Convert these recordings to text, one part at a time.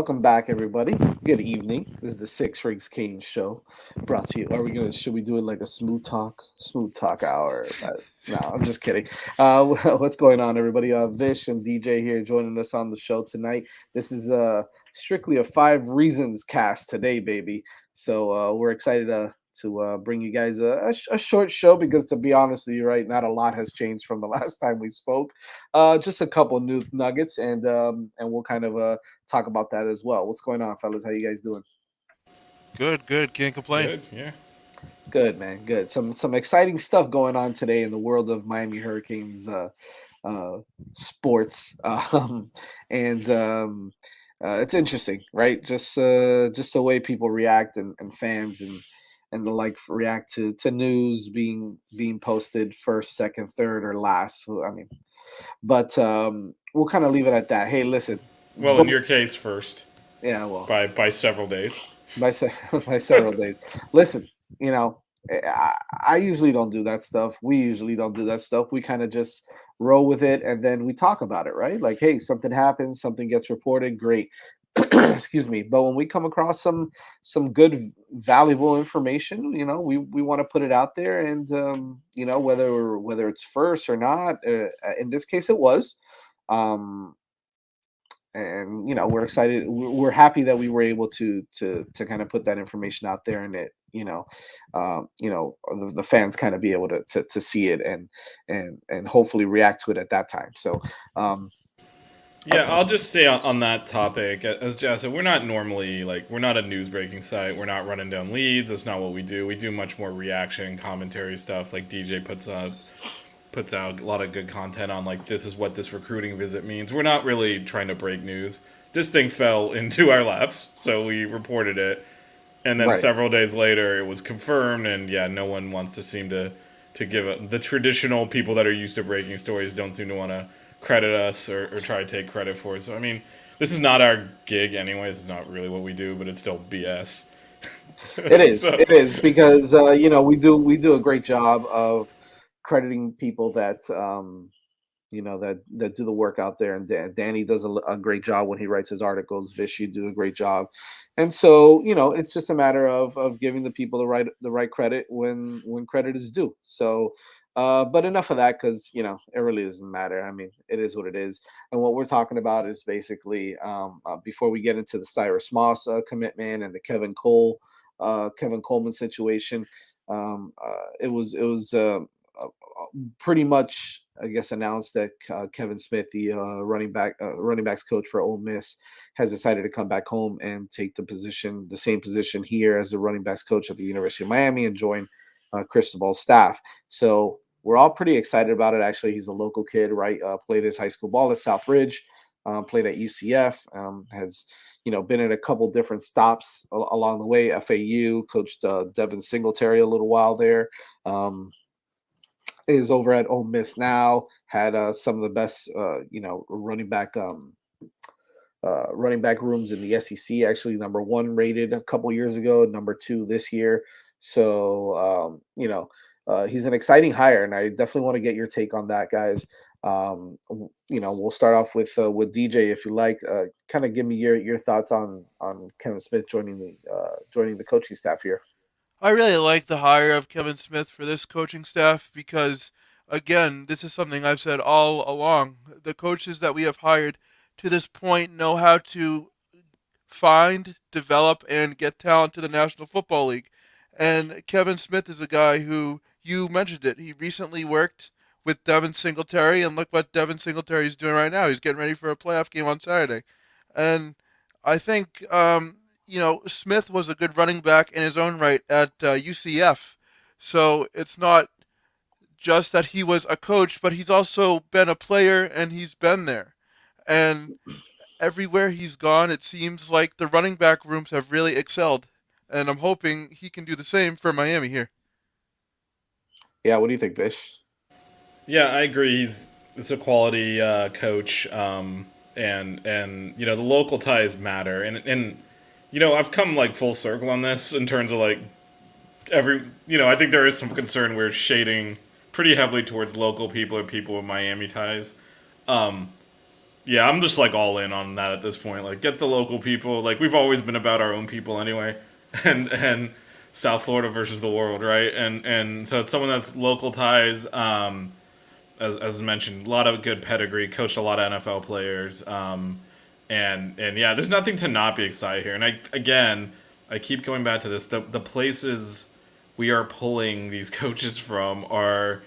welcome back, everybody. Good evening. This is the Six Rigs Cage show, brought to you. Are we gonna? Should we do it like a smooth talk hour? No, I'm just kidding. What's going on, everybody? Vish and DJ here joining us on the show tonight. This is strictly a five reasons cast today, baby. So we're excited to bring you guys a short show because, to be honest with you, right, not a lot has changed from the last time we spoke. Just a couple new nuggets, and we'll kind of talk about that as well. What's going on, fellas? How you guys doing? Good, good. Can't complain. Good, yeah. Good, man. Good. Some exciting stuff going on today in the world of Miami Hurricanes uh, sports, and it's interesting, right? Just the way people react and fans and the like react to news being posted first, second, third, or last. So, I mean, but we'll kind of leave it at that. Hey, listen, Well, in both. your case, first Yeah, well, by several days. by by several days. Listen, you know, I usually don't do that stuff. We usually don't do that stuff. We kind of just roll with it and then we talk about it, right? Like, hey, something happens, something gets reported, great. Excuse me. But when we come across some good, valuable information, we want to put it out there, and whether it's first or not. In this case, it was. Um, and we're excited, we're happy that we were able to kind of put that information out there, and it the fans kind of be able to see it and hopefully react to it at that time. So um Yeah, I'll just say on that topic, as Jazz said, we're not normally we're not a news breaking site. We're not running down leads. That's not what we do. We do much more reaction, commentary stuff. Like DJ puts out a lot of good content on this is what this recruiting visit means. We're not really trying to break news. This thing fell into our laps, so we reported it, and then right. several days later it was confirmed. And yeah, no one wants to seem to give it. The traditional people that are used to breaking stories don't seem to want to credit us or try to take credit for it. So I mean, this is not our gig anyway. This is not really what we do, but it's still BS. It is. So It is because we do a great job of crediting people that do the work out there, and Danny does a great job when he writes his articles. Vish, you do a great job, and so it's just a matter of giving the people the right credit when credit is due. So. But enough of that, because it really doesn't matter. I mean, it is what it is, and what we're talking about is basically before we get into the Cyrus Moss commitment and the Kevin Coleman situation. It was pretty much, I guess, announced that Kevin Smith, the running backs coach for Ole Miss, has decided to come back home and take the same position here as the running backs coach at the University of Miami, and join Cristobal's staff. So we're all pretty excited about it. Actually, he's a local kid, right? Played his high school ball at Southridge, played at UCF, has been at a couple different stops along the way. FAU, coached Devin Singletary a little while there. Is over at Ole Miss now. Had some of the best, running back rooms in the SEC. Actually, number one rated a couple years ago, number two this year. So he's an exciting hire, and I definitely want to get your take on that, guys. We'll start off with DJ, if you like. Kind of give me your thoughts on Kevin Smith joining the coaching staff here. I really like the hire of Kevin Smith for this coaching staff because, again, this is something I've said all along. The coaches that we have hired to this point know how to find, develop, and get talent to the National Football League. And Kevin Smith is a guy who, you mentioned it, he recently worked with Devin Singletary, and look what Devin Singletary is doing right now. He's getting ready for a playoff game on Saturday. And I think, Smith was a good running back in his own right at UCF. So it's not just that he was a coach, but he's also been a player and he's been there. And everywhere he's gone, it seems like the running back rooms have really excelled. And I'm hoping he can do the same for Miami here. Yeah, what do you think, Vish? yeah, I agree. He's a quality coach, and the local ties matter, and I've come full circle on this in terms of every I think there is some concern we're shading pretty heavily towards local people or people with Miami ties. Um, Yeah, I'm just like all in on that at this point. Like, get the local people. Like, we've always been about our own people anyway, and South Florida versus the world, right? And so it's someone that's local ties. As mentioned, a lot of good pedigree. Coached a lot of NFL players. And yeah, there's nothing to not be excited here. And I keep going back to this. The places we are pulling these coaches from are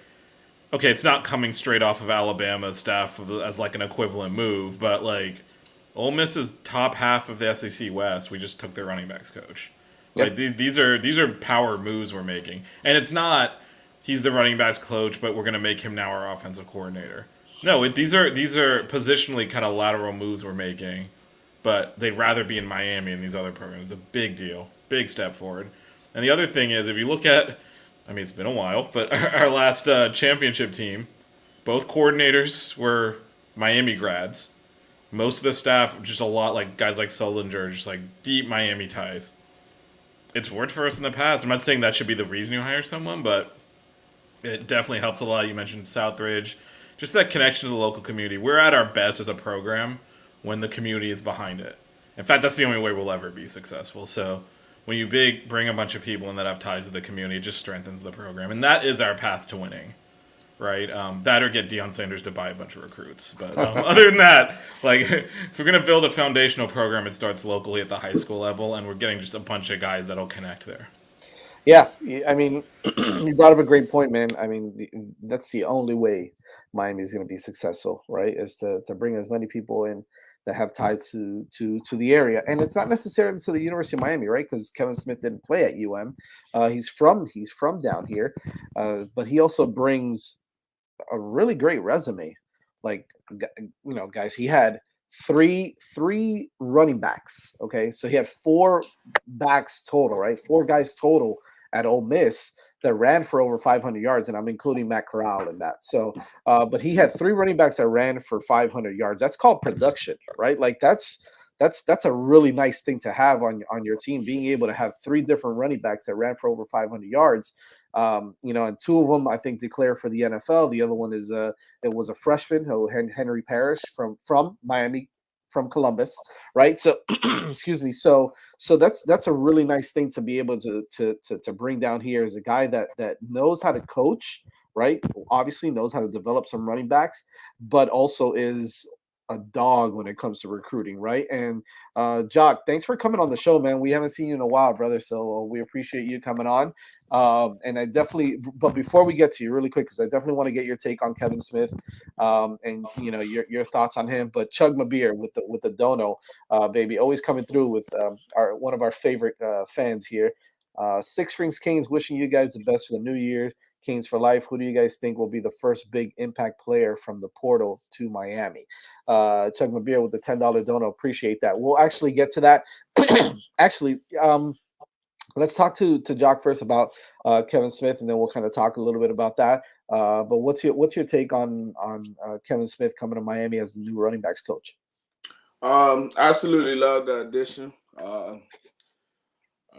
okay, it's not coming straight off of Alabama's staff as like an equivalent move, but like Ole Miss's top half of the SEC West, we just took their running backs coach. Like Yep. these are power moves we're making, and it's not he's the running backs coach, but we're gonna make him now our offensive coordinator. No, these are positionally kind of lateral moves we're making, but they'd rather be in Miami and these other programs. It's a big deal, big step forward. And the other thing is, if you look at I mean, it's been a while, but our last championship team, both coordinators were Miami grads. Most of the staff, just a lot like guys like Solinger, just like deep Miami ties. It's worked for us in the past. I'm not saying that should be the reason you hire someone, but it definitely helps a lot. You mentioned Southridge, just that connection to the local community. We're at our best as a program when the community is behind it. In fact, that's the only way we'll ever be successful. So when you bring a bunch of people in that have ties to the community, it just strengthens the program, and that is our path to winning, right? That or get Deion Sanders to buy a bunch of recruits. But other than that, like if we're gonna build a foundational program, it starts locally at the high school level, and we're getting just a bunch of guys that'll connect there. Yeah, I mean, you brought up a great point, man. I mean, that's the only way Miami is going to be successful, right? Is to bring as many people in that have ties to the area, and it's not necessarily to the University of Miami, right? Because Kevin Smith didn't play at UM. He's from down here, but he also brings a really great resume. Like, guys, he had three running backs. Okay, so he had four backs total, right? Four guys total at Ole Miss that ran for over 500 yards, and I'm including Matt Corral in that. So, but he had three running backs that ran for 500 yards. That's called production, right? Like that's a really nice thing to have on your team, being able to have three different running backs that ran for over 500 yards. And two of them I think declare for the NFL. The other one is it was a freshman, Henry Parrish from Miami, from Columbus, right? So, excuse me. So that's a really nice thing to be able to bring down here, is a guy that knows how to coach, right? Obviously knows how to develop some running backs, but also is a dog when it comes to recruiting, right? And Jock, thanks for coming on the show, man. We haven't seen you in a while, brother. So we appreciate you coming on. And I definitely, but before we get to you, really quick, because I definitely want to get your take on Kevin Smith, and your thoughts on him. But Chug my beer with the dono, baby, always coming through with our one of our favorite fans here. Six Rings Canes wishing you guys the best for the new year. Canes for life. Who do you guys think will be the first big impact player from the portal to Miami? Chug my beer with the $10 dono. Appreciate that. We'll actually get to that. Actually, let's talk to Jock first about Kevin Smith, and then we'll kind of talk a little bit about that. But what's your take on Kevin Smith coming to Miami as the new running backs coach? Absolutely love the addition.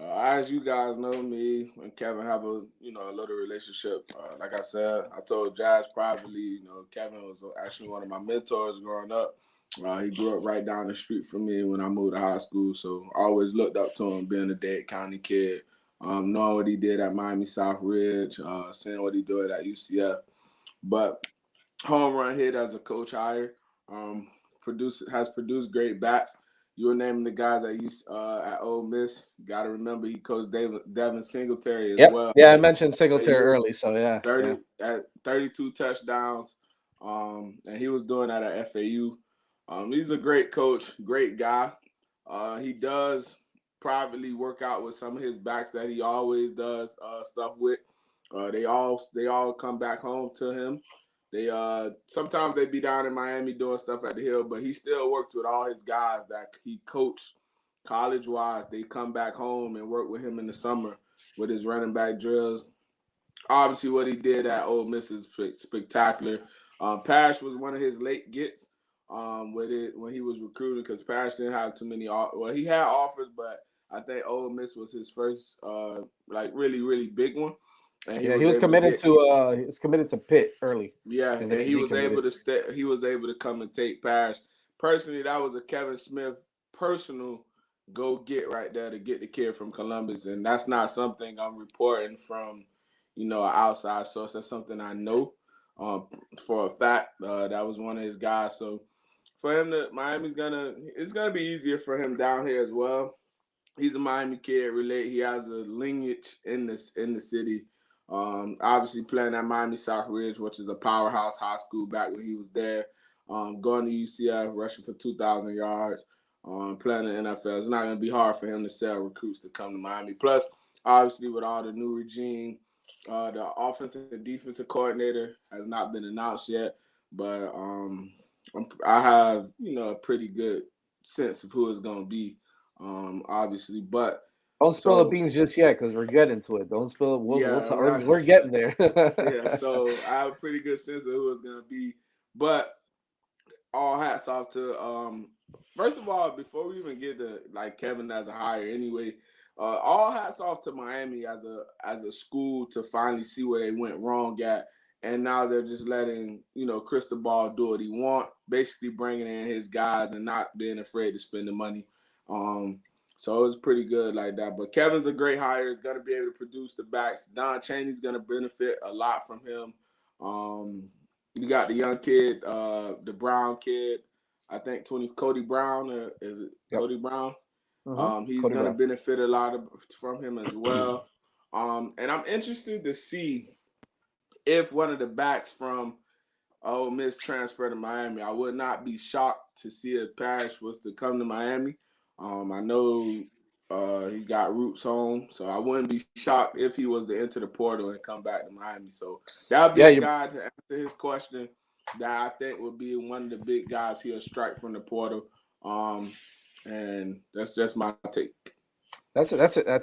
As you guys know, me and Kevin have a little relationship. Like I said, I told Jazz privately, Kevin was actually one of my mentors growing up. He grew up right down the street from me when I moved to high school, so I always looked up to him, being a Dade County kid, knowing what he did at Miami South Ridge, seeing what he did at UCF. But home run hit as a coach hire, has produced great bats. You were naming the guys that used at Ole Miss. Got to remember he coached Devin Singletary as Yep. well. Yeah, I mentioned Singletary FAU, early, so yeah. 32 touchdowns, and he was doing that at FAU. He's a great coach, great guy. He does privately work out with some of his backs that he always does stuff with. They all come back home to him. They sometimes they be down in Miami doing stuff at the Hill, but he still works with all his guys that he coached college wise. They come back home and work with him in the summer with his running back drills. Obviously, what he did at Ole Miss is spectacular. Parrish was one of his late gets with it when he was recruiting, because Parrish didn't have too many. Well, he had offers, but I think Ole Miss was his first really really big one. And Yeah, he was committed to Pitt early. Yeah, And and then he he was decommitted. able to come and take Parrish. personally, that was a Kevin Smith personal go get right there to get the kid from Columbus, and that's not something I'm reporting from, an outside source. That's something I know um, for a fact. That was one of his guys. So for him to it's gonna be easier for him down here as well. He's a Miami kid. He has a lineage in the city. Obviously playing at Miami South Ridge, which is a powerhouse high school back when he was there. Going to UCF, rushing for 2,000 yards. Playing in the NFL, it's not going to be hard for him to sell recruits to come to Miami. Plus, obviously, with all the new regime, the offensive and defensive coordinator has not been announced yet, but I have a pretty good sense of who it's going to be. Obviously, but Don't spill the so beans just yet because we're getting to it. Don't spill. We'll yeah, talk. right. We're getting there. Yeah, so I have a pretty good sense of who it's going to be, but all hats off to first of all, before we even get to like Kevin as a hire anyway, all hats off to Miami as a school to finally see where they went wrong at, and now they're just letting Cristobal do what he want, basically bringing in his guys and not being afraid to spend the money. um so it was pretty good like that. But Kevin's a great hire. He's going to be able to produce the backs. Don Chaney's going to benefit a lot from him. You got the young kid, the Brown kid. I think Cody Brown. Is it Yep. Cody Brown? He's Cody going to Brown. benefit a lot from him as well. And I'm interested to see if one of the backs from Ole Miss transfer to Miami. I would not be shocked to see if Parrish was to come to Miami. I know he got roots home, so I wouldn't be shocked if he was to enter the portal and come back to Miami. So that would be a guy to answer his question that I think would be one of the big guys he'll strike from the portal. And that's just my take. That's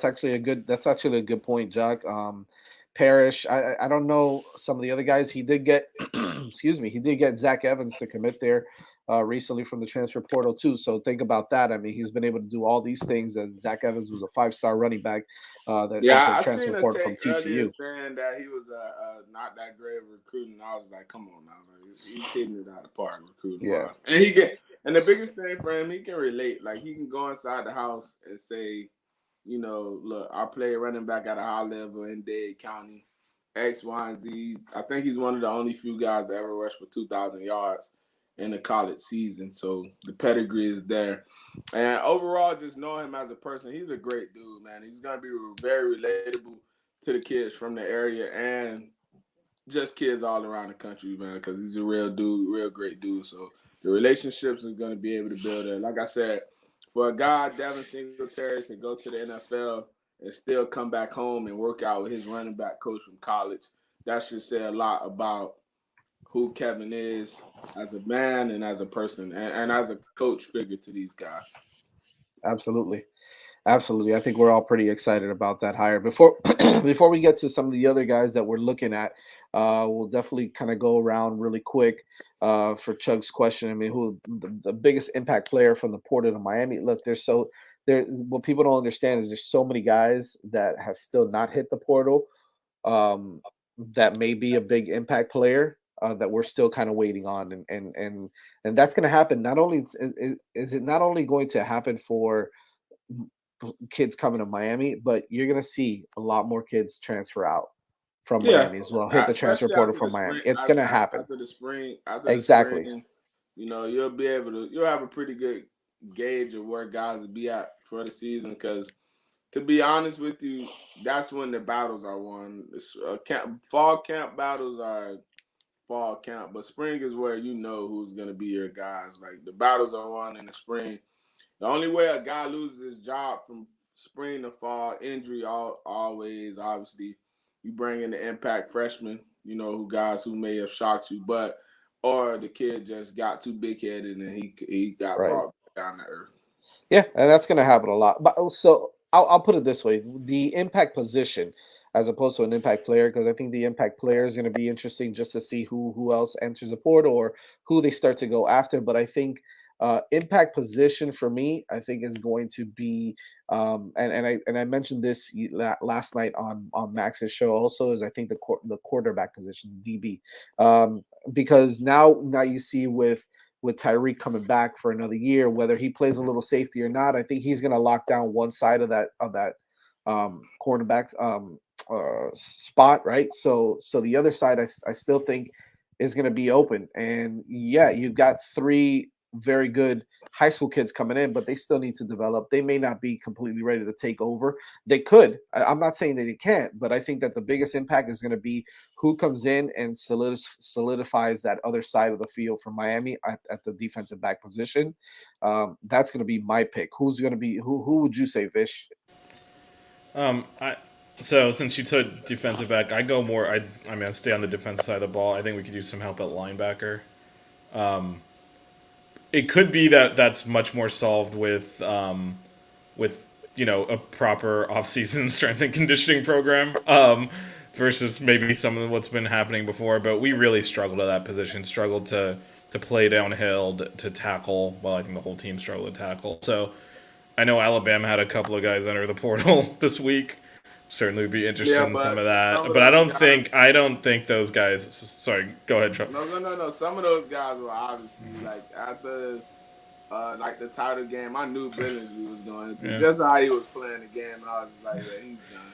actually a good point, Jock. Parrish, I don't know some of the other guys. He did get excuse me, he did get Zach Evans to commit there recently from the transfer portal too. So think about that. I mean, he's been able to do all these things as Zach Evans was a 5-star running back that Yeah, entered I transfer seen a portal from take earlier TCU. saying that he was not that great of a recruiting. I was like, come on now, man. He's hitting it out of the park recruiting Yeah. wise. And the biggest thing for him, he can relate. Like he can go inside the house and say, look, I play running back at a high level in Dade County, X, Y, and Z. I think he's one of the only few guys that ever rushed for 2,000 yards in the college season. So the pedigree is there. And overall, just knowing him as a person, he's a great dude, man. He's going to be very relatable to the kids from the area and just kids all around the country, man, because he's a real dude, real great dude. So the relationships is going to be able to build it. Like I said, for a guy, Devin Singletary, to go to the NFL and still come back home and work out with his running back coach from college, that should say a lot about who Kevin is as a man and as a person and as a coach figure to these guys. Absolutely. Absolutely. I think we're all pretty excited about that hire. Before before we get to some of the other guys that we're looking at, we'll definitely kind of go around really quick for Chug's question. I mean, who the biggest impact player from the Port of Miami? Look, what people don't understand is there's so many guys that have still not hit the portal that may be a big impact player that we're still kind of waiting on, and that's going to happen. Not only is it not only going to happen for kids coming to Miami, but you're going to see a lot more kids transfer out from Miami as well. Hit the transfer Especially portal after from the Miami. spring, It's going to happen. after the spring, Exactly. you'll have a pretty good gauge of where guys will be at for the season. Because to be honest with you, that's when the battles are won. Fall camp battles are fall camp, but spring is where you know who's going to be your guys. Like the battles are won in the spring. The only way a guy loses his job from spring to fall, injury always, obviously, you bring in the impact freshmen, who guys who may have shocked you, or the kid just got too big headed and he got Right. brought down to earth. Yeah, and that's going to happen a lot. But so I'll put it this way: the impact position, as opposed to an impact player, because I think the impact player is going to be interesting just to see who else enters the portal or who they start to go after. But I think impact position for me, I think is going to be, and I mentioned this last night on Max's show. Also, is I think the quarterback position, DB, because now you see with with Tyreek coming back for another year, whether he plays a little safety or not, I think he's going to lock down one side of that cornerback spot, right? So the other side, I still think is going to be open. And yeah, you've got three very good high school kids coming in, but they still need to develop. They may not be completely ready to take over. They could. I'm not saying that they can't, but I think that the biggest impact is going to be who comes in and solidifies that other side of the field for Miami at the defensive back position. That's going to be my pick. Who's going to be who would you say, Vish? I so since you took defensive back, I go more. I mean, I stay on the defensive side of the ball. I think we could use some help at linebacker. It could be that that's much more solved with a proper offseason strength and conditioning program versus maybe some of what's been happening before. But we really struggled at that position. Struggled to play downhill, to tackle. Well, I think the whole team struggled to tackle. So I know Alabama had a couple of guys enter the portal this week. Certainly would be interested in some of that. But I don't think those guys. Sorry, go ahead, Chuck. No. Some of those guys were obviously like after like the title game. I knew business we was going into. Yeah. Just how he was playing the game, I was like, yeah, he's done.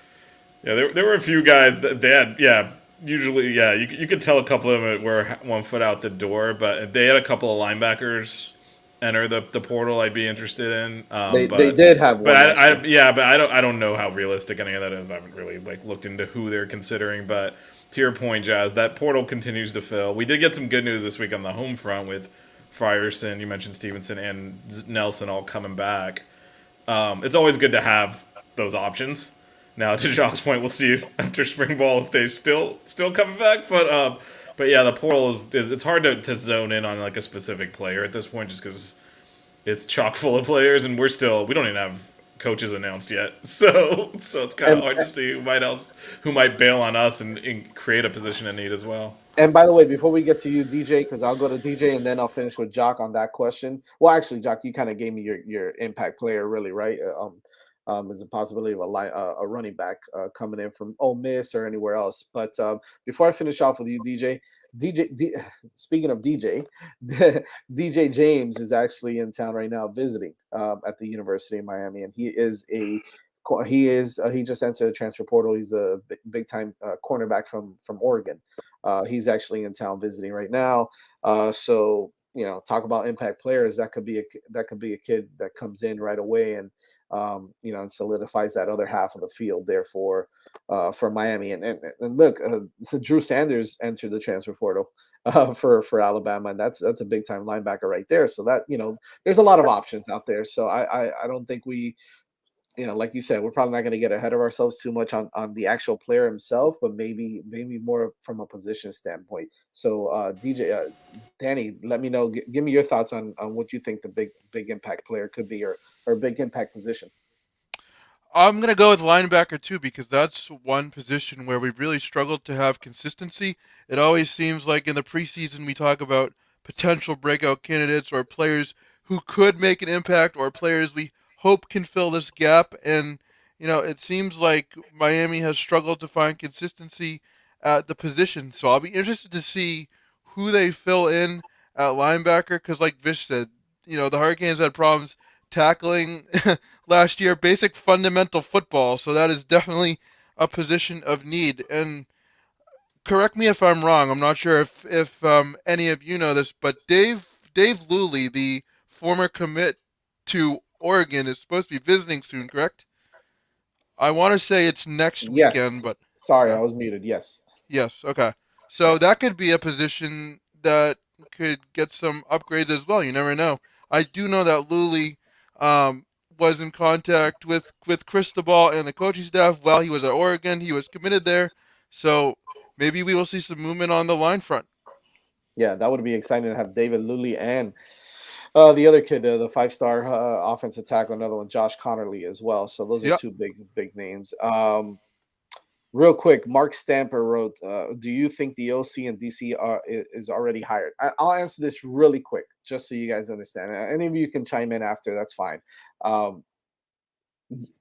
Yeah, there were a few guys that they had. Yeah, usually, yeah, you could tell a couple of them were 1 foot out the door, but they had a couple of linebackers enter the portal. I'd be interested in. They did have one. But I don't know how realistic any of that is. I haven't really looked into who they're considering. But to your point, Jazz, that portal continues to fill. We did get some good news this week on the home front with Frierson. You mentioned Stevenson and Nelson all coming back. It's always good to have those options. Now, to Jock's point, we'll see after spring ball if they still coming back. But yeah, the portal is it's hard to zone in on a specific player at this point, just because it's chock full of players, and we don't even have coaches announced yet. So it's kind of hard to see who might bail on us and create a position in need as well. And by the way, before we get to you, DJ, because I'll go to DJ and then I'll finish with Jock on that question. Well, actually, Jock, you kind of gave me your impact player, really, right? There's a possibility of a running back coming in from Ole Miss or anywhere else. But before I finish off with you, DJ, speaking of DJ, DJ James is actually in town right now visiting at the University of Miami, and he just entered the transfer portal. He's a big time cornerback from Oregon. He's actually in town visiting right now. So talk about impact players. That could be a kid that comes in right away and and solidifies that other half of the field there for Miami. And look, so Drew Sanders entered the transfer portal for Alabama, and that's a big time linebacker right there. So that there's a lot of options out there. So I don't think we. Like you said, we're probably not going to get ahead of ourselves too much on the actual player himself, but maybe more from a position standpoint. So, DJ, Danny, let me know. Give me your thoughts on what you think the big impact player could be, or big impact position. I'm going to go with linebacker too, because that's one position where we've really struggled to have consistency. It always seems like in the preseason we talk about potential breakout candidates or players who could make an impact or players we hope can fill this gap. And, it seems like Miami has struggled to find consistency at the position. So I'll be interested to see who they fill in at linebacker, because like Vish said, the Hurricanes had problems tackling last year, basic fundamental football. So that is definitely a position of need. And correct me if I'm wrong. I'm not sure if any of you know this, but Dave Luley, the former commit to Oregon, is supposed to be visiting soon, correct? I want to say it's next weekend, but sorry, I was muted. Yes. Yes. Okay. So that could be a position that could get some upgrades as well. You never know. I do know that Luley was in contact with Cristobal and the coaching staff while he was at Oregon. He was committed there, so maybe we will see some movement on the line front. Yeah, that would be exciting to have David Luley and the other kid, the 5-star offensive tackle, another one, Josh Connerly as well. So those are two big names. Real quick, Mark Stamper wrote, do you think the OC and DC is already hired? I'll answer this really quick, just so you guys understand. Any of you can chime in after, that's fine.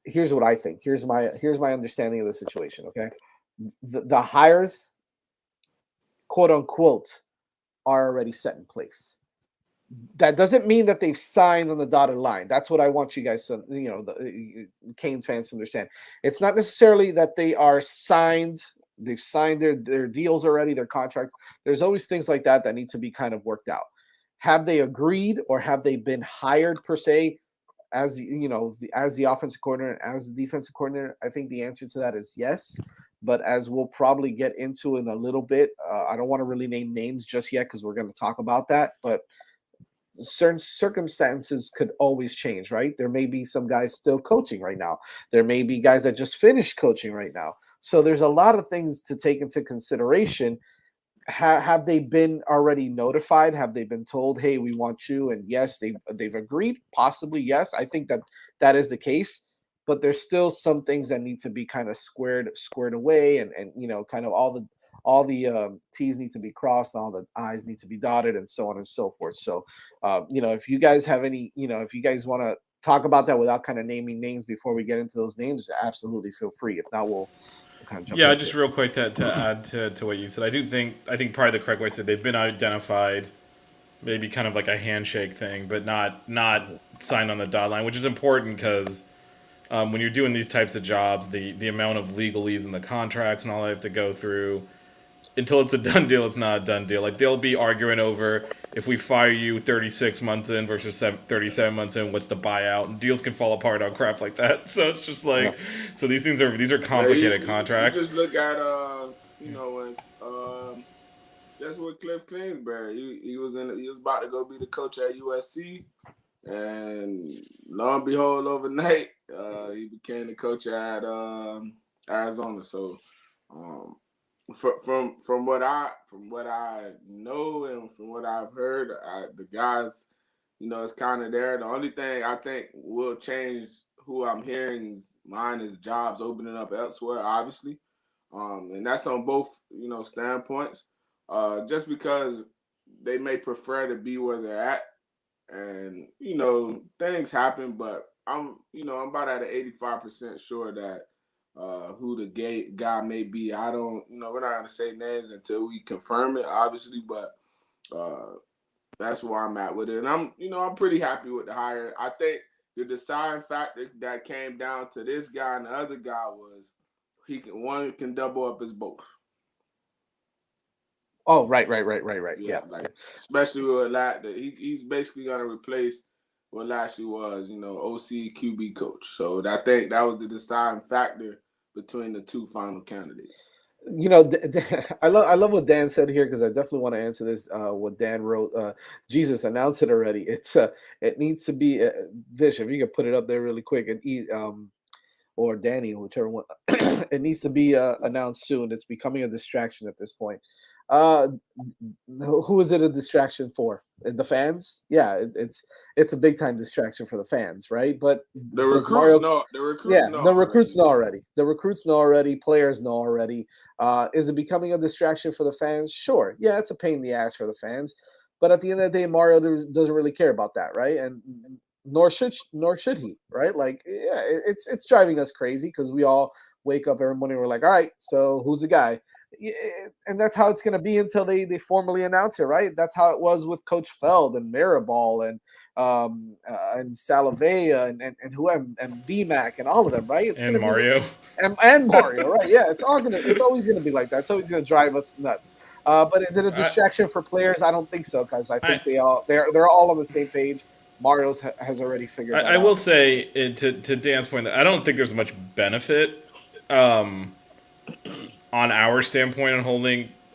Here's what I think. Here's my understanding of the situation, okay? The hires, quote unquote, are already set in place. That doesn't mean that they've signed on the dotted line. That's what I want you guys to, the Canes fans to understand. It's not necessarily that they are signed. They've signed their deals already, their contracts. There's always things like that that need to be kind of worked out. Have they agreed or have they been hired per se as as the offensive coordinator, as the defensive coordinator? I think the answer to that is yes. But as we'll probably get into in a little bit, I don't want to really name names just yet because we're going to talk about that. But certain circumstances could always change, right? There may be some guys still coaching right now. There may be guys that just finished coaching right now. So there's a lot of things to take into consideration. Have they been already notified? Have they been told, hey, we want you? And yes, they've agreed. Possibly, yes. I think that is the case. But there's still some things that need to be kind of squared away, and kind of all the T's need to be crossed, all the I's need to be dotted, and so on and so forth. So, if you guys have any, if you guys want to talk about that without kind of naming names before we get into those names, absolutely feel free. If not, we'll kind of jump Yeah, into just it. real quick to add to what you said. I think probably the correct way to say they've been identified, maybe kind of like a handshake thing, but not signed on the dotted line, which is important because when you're doing these types of jobs, the amount of legalese in the contracts and all I have to go through, until it's a done deal, it's not a done deal. Like, they'll be arguing over if we fire you 36 months in versus 37 months in, what's the buyout? And deals can fall apart on crap like that. So it's just like, so these are complicated contracts. You just look at when just with Cliff Kingsbury, he was about to go be the coach at USC, and lo and behold, overnight he became the coach at Arizona. So. From what I know and from what I've heard, the guys, it's kind of there. The only thing I think will change who I'm hearing mine is jobs opening up elsewhere, obviously, and that's on both standpoints. Just because they may prefer to be where they're at, and things happen, but I'm about at an 85% sure that. Who the gay guy may be. I don't, we're not going to say names until we confirm it, obviously, but that's where I'm at with it. And I'm pretty happy with the hire. I think the deciding factor that came down to this guy and the other guy was one can double up his both. Oh, right. Yeah. Like, especially with he's basically going to replace what Lashley was, OC QB coach. So I think that was the deciding factor between the two final candidates. I love what Dan said here because I definitely want to answer this. What Dan wrote, Jesus announced it already. It needs to be Vish. If you could put it up there really quick and or Danny, whichever one. It needs to be announced soon. It's becoming a distraction at this point. Who is it a distraction for? The fans? Yeah, it's a big time distraction for the fans, right? But the recruits know. The recruits know already. The recruits know already. Players know already. Is it becoming a distraction for the fans? Sure. Yeah, it's a pain in the ass for the fans. But at the end of the day, Mario doesn't really care about that, right? And nor should he, right? Like, yeah, it's driving us crazy because we all wake up every morning. We're like, all right, so who's the guy? And that's how it's going to be until they formally announce it, right? That's how it was with Coach Feld and Maribal and Salavea and whoever and BMAC and all of them, right? It's and Mario and Mario, right? Yeah, it's always going to be like that. It's always going to drive us nuts. But is it a distraction for players? I don't think so because I think they're all on the same page. Mario's has already figured that out. I will say, to Dan's point, that I don't think there's much benefit on our standpoint on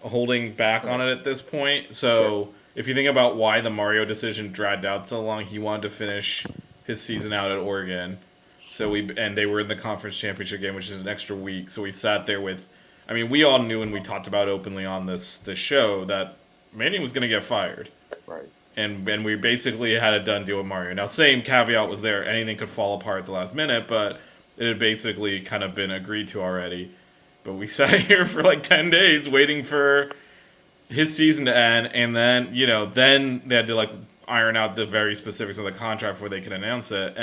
holding back on it at this point. So if you think about why the Mario decision dragged out so long, he wanted to finish his season out at Oregon. So they were in the conference championship game, which is an extra week. So we sat there we all knew and we talked about openly on this show that Manning was going to get fired. Right. And we basically had a done deal with Mario. Now, same caveat was there. Anything could fall apart at the last minute, but it had basically kind of been agreed to already. But we sat here for like 10 days waiting for his season to end, and then, then they had to like iron out the very specifics of the contract before they could announce it.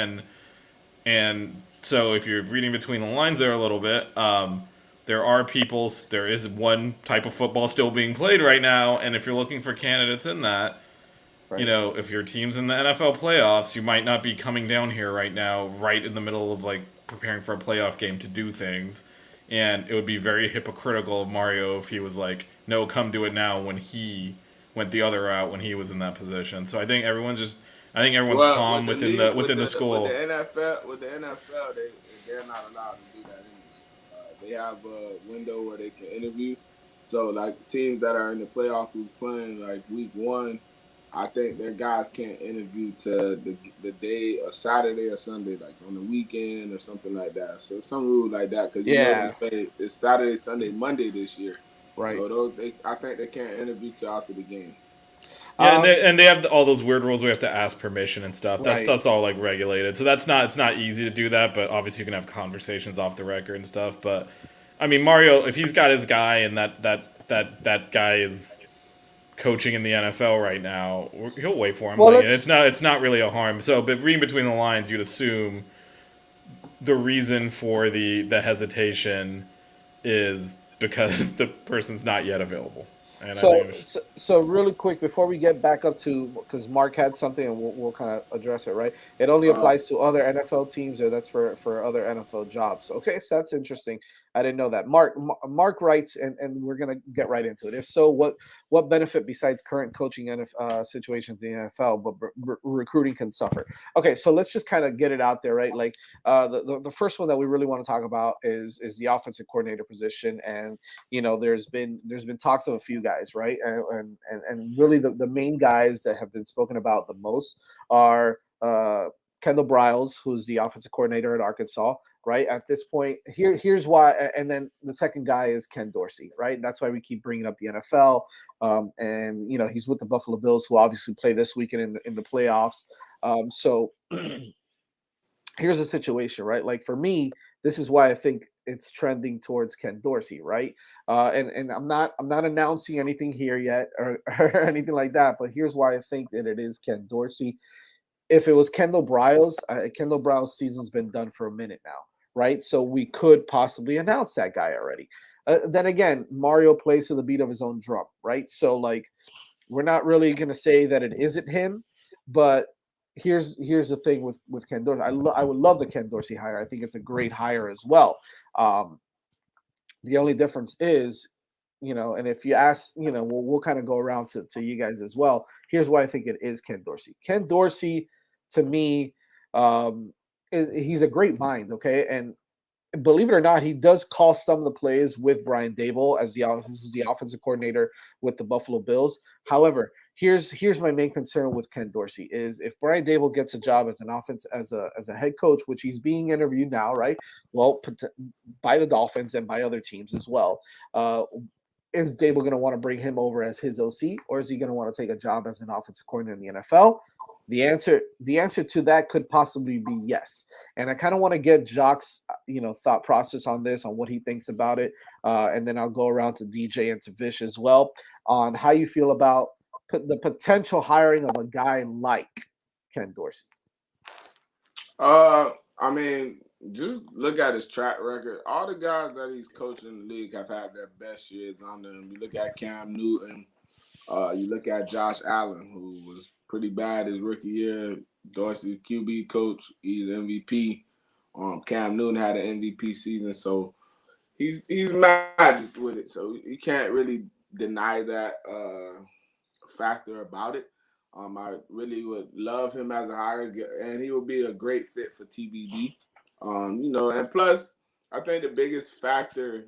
And so if you're reading between the lines there a little bit, there is one type of football still being played right now, and if you're looking for candidates in that, you know, if your team's in the NFL playoffs, you might not be coming down here right now, right in the middle of like preparing for a playoff game to do things. And it would be very hypocritical of Mario if he was like, "No, come do it now," when he went the other route when he was in that position. So I think everyone's Well, calm with the league, within the with the school. NFL, they're not allowed to do that anyway. They have a window where they can interview. So like teams that are in the playoff who's playing like week one, I think their guys can't interview to the day or Saturday or Sunday, like on the weekend or something like that. So some rule like that because you know they Yeah, play it's Saturday, Sunday, Monday this year. right. So I think they can't interview till after the game. Yeah, Um, and they have all those weird rules we have to ask permission and stuff. That right. stuff's all like regulated, so it's not easy to do that. But obviously, you can have conversations off the record and stuff. But I mean, Mario, if he's got his guy and that guy is coaching in the NFL right now, he'll wait for him. Well, Like, and let's it's not really a harm. So, but reading between the lines, you'd assume the reason for the hesitation is because the person's not yet available. And I think it was, so really quick before we get back up to because Mark had something and we'll kind of address it, right? It only Uh, applies to other NFL teams, or that's for other NFL jobs. Okay, so that's interesting. I didn't know that. Mark writes, and we're gonna get right into it. If so, what benefit besides current coaching situations in the NFL, but recruiting can suffer? Okay, so let's just kind of get it out there, right? Like the first one that we really want to talk about is the offensive coordinator position, and there's been talks of a few guys, right? And really the main guys that have been spoken about the most are Kendall Briles, who's the offensive coordinator at Arkansas, right? At this point, here's why, and then the second guy is Ken Dorsey, right? That's why we keep bringing up the NFL, and he's with the Buffalo Bills, who obviously play this weekend in the playoffs. So here's the situation, right? Like for me, this is why I think it's trending towards Ken Dorsey, right? And I'm not announcing anything here yet or anything like that, but here's why I think that it is Ken Dorsey. If it was Kendall Briles' season's been done for a minute now, right? So we could possibly announce that guy already. Then again, Mario plays to the beat of his own drum, right? So like, we're not really going to say that it isn't him, but here's the thing with Ken Dorsey. I would love the Ken Dorsey hire. I think it's a great hire as well. Um, the only difference is, and if you ask, we'll kind of go around to you guys as well. Here's why I think it is Ken Dorsey. Ken Dorsey, to me, he's a great mind, okay? And believe it or not, he does call some of the plays with Brian Dable who's the offensive coordinator with the Buffalo Bills. However, here's my main concern with Ken Dorsey is if Brian Dable gets a job as an offense as a head coach, which he's being interviewed now, right? Well, by the Dolphins and by other teams as well. Is Dable going to want to bring him over as his OC, or is he going to want to take a job as an offensive coordinator in the NFL? The answer to that could possibly be yes. And I kind of want to get Jacques, thought process on this, on what he thinks about it, and then I'll go around to DJ and to Vish as well on how you feel about the potential hiring of a guy like Ken Dorsey. I mean, just look at his track record. All the guys that he's coaching in the league have had their best years on them. You look at Cam Newton. You look at Josh Allen, who was pretty bad his rookie year. Dorsey, QB coach, he's MVP. Cam Newton had an MVP season, so he's magic with it. So you can't really deny that factor about it. I really would love him as a hire, and he would be a great fit for TBD. And plus, I think the biggest factor,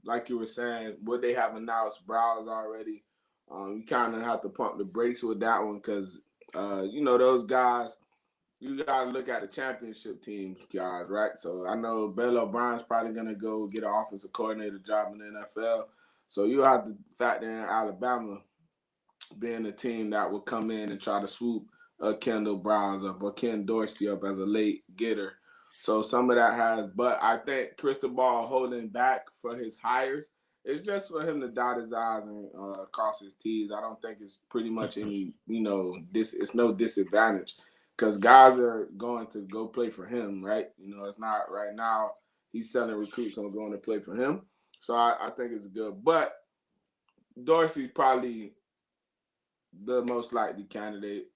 like you were saying, what they have announced Browse already. You kind of have to pump the brakes with that one because, those guys, you got to look at the championship team guys, right? So I know Bill O'Brien's probably going to go get an offensive coordinator job in the NFL. So you have to factor in Alabama being a team that will come in and try to swoop Kendall Browns up or Ken Dorsey up as a late getter. So some of that has, but I think Cristobal holding back for his hires. It's just for him to dot his I's and cross his T's. I don't think it's pretty much any, it's no disadvantage because guys are going to go play for him, right? It's not right now. He's selling recruits on going to play for him. So I think it's good. But Dorsey probably the most likely candidate.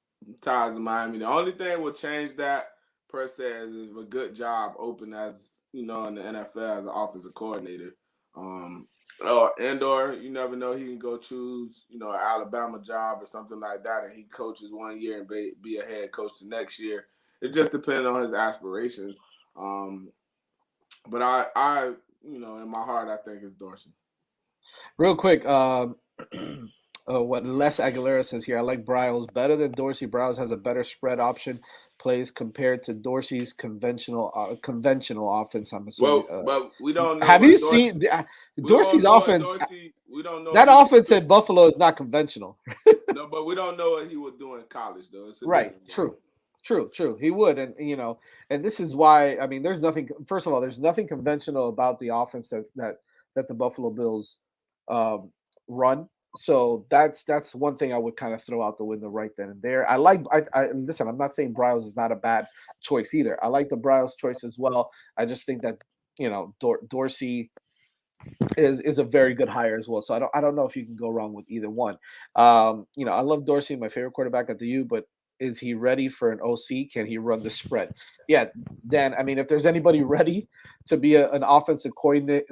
Ties to Miami. The only thing will change that per se is if a good job open as in the NFL as an offensive coordinator. Um, or you never know. He can go choose an Alabama job or something like that, and he coaches 1 year and be a head coach the next year. It just depends on his aspirations. Um, but I in my heart, I think it's Dorsey. Real quick, what Les Aguilera says here, I like Bryles better than Dorsey. Bryles has a better spread option plays compared to Dorsey's conventional offense. I'm assuming. Well, but we don't know Have you what Dorsey. seen We Dorsey's don't know what offense? Dorsey. We don't know That what he was offense doing. at Buffalo is not conventional. No, but we don't know what he would do in college, though. It's a Right. different game. True. He would, and and this is why. I mean, there's nothing. First of all, there's nothing conventional about the offense that the Buffalo Bills um, run. So that's one thing I would kind of throw out the window right then and there. I listen. I'm not saying Bryles is not a bad choice either. I like the Bryles choice as well. I just think that Dorsey is a very good hire as well. So I don't know if you can go wrong with either one. I love Dorsey, my favorite quarterback at the U, but is he ready for an OC? Can he run the spread? Yeah, Dan. I mean, if there's anybody ready to be an offensive coordinator,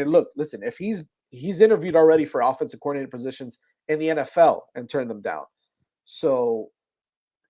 look, listen. If he's interviewed already for offensive coordinator positions in the NFL and turned them down. So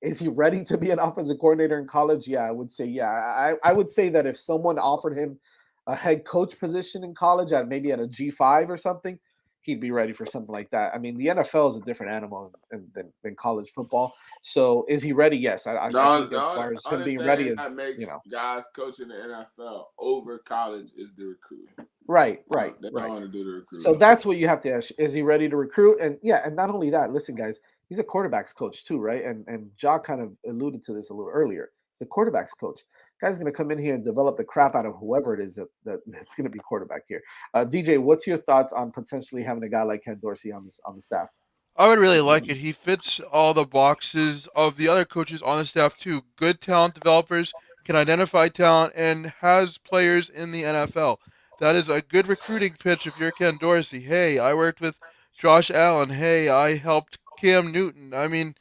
is he ready to be an offensive coordinator in college? Yeah, I would say yeah. I would say that if someone offered him a head coach position in college maybe at a G5 or something, he'd be ready for something like that. I mean, the NFL is a different animal than college football. So is he ready? Yes. I think as far as him only being ready thing is, that makes guys coaching the NFL over college is the recruiting. Right. They don't want to do the recruiting. So that's what you have to ask. Is he ready to recruit? And not only that, listen, guys, he's a quarterback's coach too, right? And Ja kind of alluded to this a little earlier. He's a quarterback's coach. Guy's going to come in here and develop the crap out of whoever it is that's going to be quarterback here. DJ, what's your thoughts on potentially having a guy like Ken Dorsey on the staff? I would really like it. He fits all the boxes of the other coaches on the staff too. Good talent developers, can identify talent, and has players in the NFL. That is a good recruiting pitch if you're Ken Dorsey. Hey, I worked with Josh Allen. Hey, I helped Cam Newton. I mean,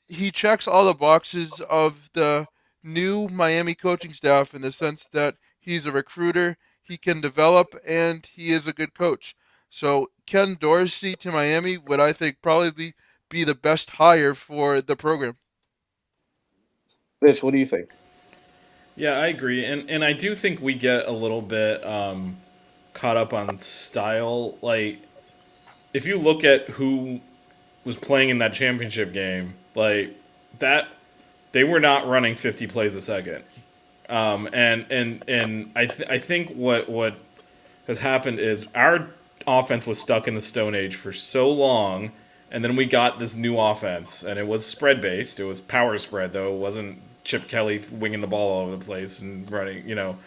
he checks all the boxes of the new Miami coaching staff in the sense that he's a recruiter, he can develop, and he is a good coach. So Ken Dorsey to Miami would I think probably be the best hire for the program. Bitch, what do you think? Yeah, I agree, and I do think we get a little bit caught up on style. Like, if you look at who was playing in that championship game, like that, they were not running 50 plays a second. And I think what has happened is our offense was stuck in the Stone Age for so long, and then we got this new offense, and it was spread based. It was power spread, though. It wasn't Chip Kelly winging the ball all over the place and running,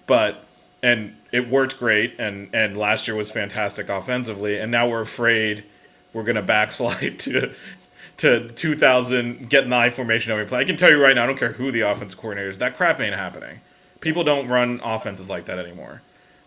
But and it worked great, and last year was fantastic offensively, and now we're afraid we're gonna backslide to 2000, getting the I formation every play. I can tell you right now, I don't care who the offensive coordinator is, that crap ain't happening. People don't run offenses like that anymore.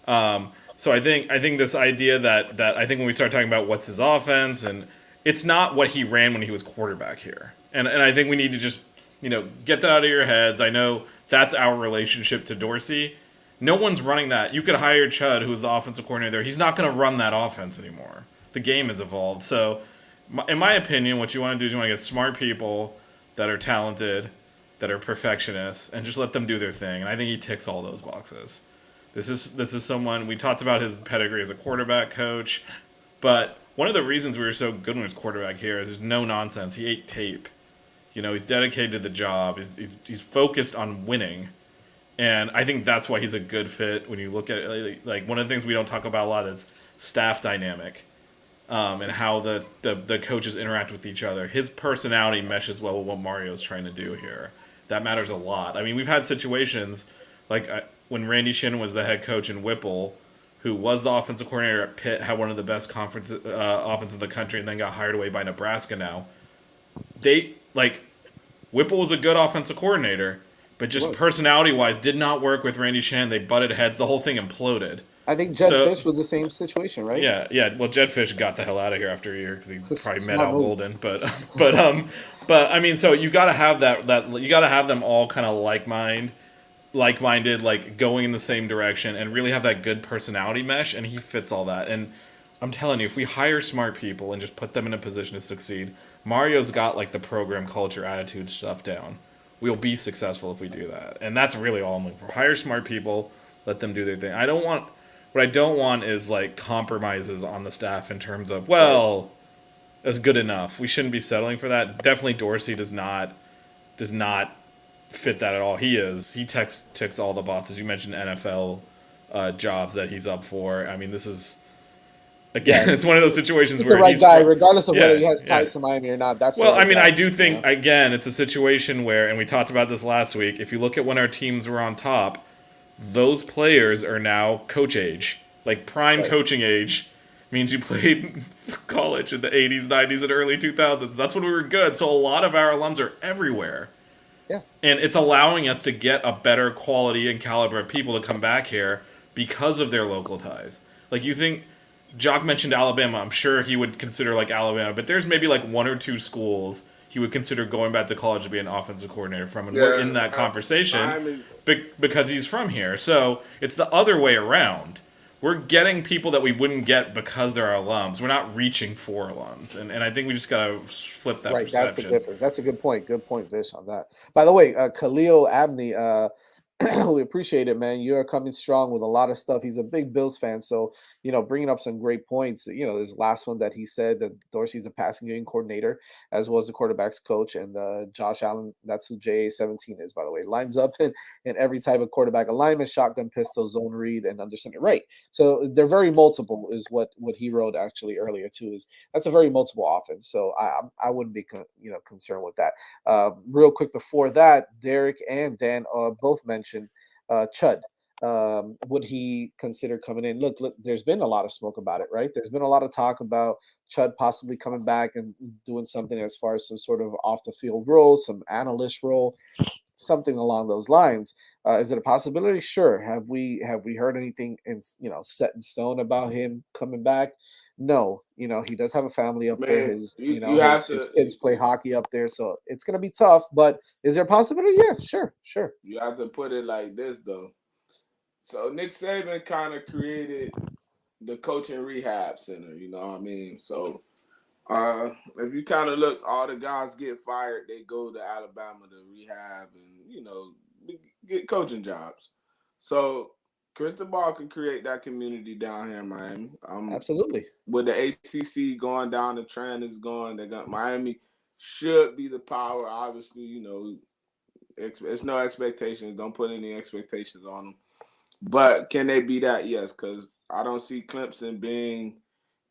So I think this idea that I think when we start talking about what's his offense, and it's not what he ran when he was quarterback here, and I think we need to just get that out of your heads. I know that's our relationship to Dorsey. No one's running that. You could hire Chud, who's the offensive coordinator there. He's not going to run that offense anymore. The game has evolved. So, in my opinion, what you want to do is you want to get smart people that are talented, that are perfectionists, and just let them do their thing. And I think he ticks all those boxes. This is someone, we talked about his pedigree as a quarterback coach, but one of the reasons we were so good when he was quarterback here is there's no nonsense. He ate tape. He's dedicated to the job. He's focused on winning. And I think that's why he's a good fit when you look at it. Like one of the things we don't talk about a lot is staff dynamic, and how the coaches interact with each other. His personality meshes well with what Mario's trying to do here. That matters a lot. I mean, we've had situations like when Randy Shannon was the head coach in Whipple, who was the offensive coordinator at Pitt, had one of the best offenses in the country, and then got hired away by Nebraska now. Whipple was a good offensive coordinator, but just personality-wise did not work with Randy Shannon. They butted heads. The whole thing imploded. I think Jed So Fish was the same situation, right? yeah. Well, Jed Fish got the hell out of here after a year because he probably met Smart Al move. Golden. But I mean, so you got to have that you got to have them all kind of like-minded, like going in the same direction, and really have that good personality mesh. And he fits all that. And I'm telling you, if we hire smart people and just put them in a position to succeed, Mario's got like the program culture, attitude stuff down. We'll be successful if we do that, and that's really all I'm looking for. Hire smart people, let them do their thing. What I don't want is like compromises on the staff in terms of, Right. well, that's good enough. We shouldn't be settling for that. Definitely Dorsey does not fit that at all. He ticks all the boxes. You mentioned NFL jobs that he's up for. I mean, this is again, Yeah, it's one of those situations he's the where right he's guy, from. regardless of whether Yeah, he has yeah. ties to Miami or not. That's the Well, I right mean, guy. I do think again, it's a situation where, and we talked about this last week. If you look at when our teams were on top, those players are now coach age, like prime Right. coaching age. Means you played college in the 80s, 90s, and early 2000s. That's when we were good. So a lot of our alums are everywhere. Yeah. And it's allowing us to get a better quality and caliber of people to come back here because of their local ties. Like, you think Jock mentioned Alabama. I'm sure he would consider like Alabama, but there's maybe like one or two schools he would consider going back to college to be an offensive coordinator from, and we're in that conversation Miami, because he's from here. So it's the other way around. We're getting people that we wouldn't get because they're our alums. We're not reaching for alums, and I think we just gotta flip that Right, that's a perception. difference. That's a good point. Good point, Vish, on that. By the way, Khalil Abney, we appreciate it, man. You're coming strong with a lot of stuff. He's a big Bills fan, so bringing up some great points. This last one that he said that Dorsey's a passing game coordinator, as well as the quarterback's coach, and Josh Allen. That's who JA-17 is, by the way. Lines up in every type of quarterback alignment: shotgun, pistol, zone read, and under center. Right. So they're very multiple, is what he wrote actually earlier too. Is that's a very multiple offense. So I wouldn't be concerned with that. Real quick before that, Derek and Dan both mentioned Chud. Would he consider coming in? Look, there's been a lot of smoke about it, right? There's been a lot of talk about Chud possibly coming back and doing something as far as some sort of off the field role, some analyst role, something along those lines. Is it a possibility? Sure. Have we heard anything set in stone about him coming back? No. He does have a family up there. man, His you, you know you have his to kids play hockey up there, so it's gonna be tough. But is there a possibility? Yeah, sure. you have to put it like this though. So Nick Saban kind of created the coaching rehab center. You know what I mean? So if you kind of look, all the guys get fired, they go to Alabama to rehab and get coaching jobs. So Cristobal can create that community down here in Miami. Absolutely. With the ACC going down, the trend is going. They got Miami should be the power. Obviously, it's no expectations. Don't put any expectations on them. But can they be that? Yes, because I don't see Clemson being,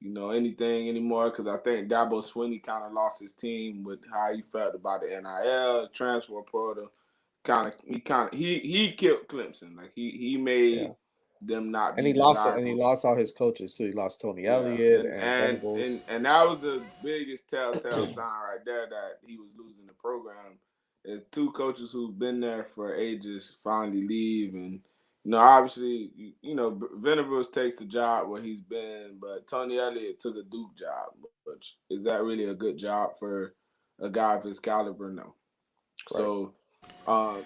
anything anymore. Because I think Dabo Swinney kind of lost his team with how he felt about the NIL transfer portal. He killed Clemson. Like he Yeah. made them not And be he lost it, and he desirable. lost all his coaches too. He lost Tony Yeah, Elliott and and and Venables. and and that was the biggest telltale sign right there that he was losing the program. Is two coaches who've been there for ages finally leave, and obviously, Venables takes the job where he's been, but Tony Elliott took a Duke job. But is that really a good job for a guy of his caliber? No. Right. So, uh,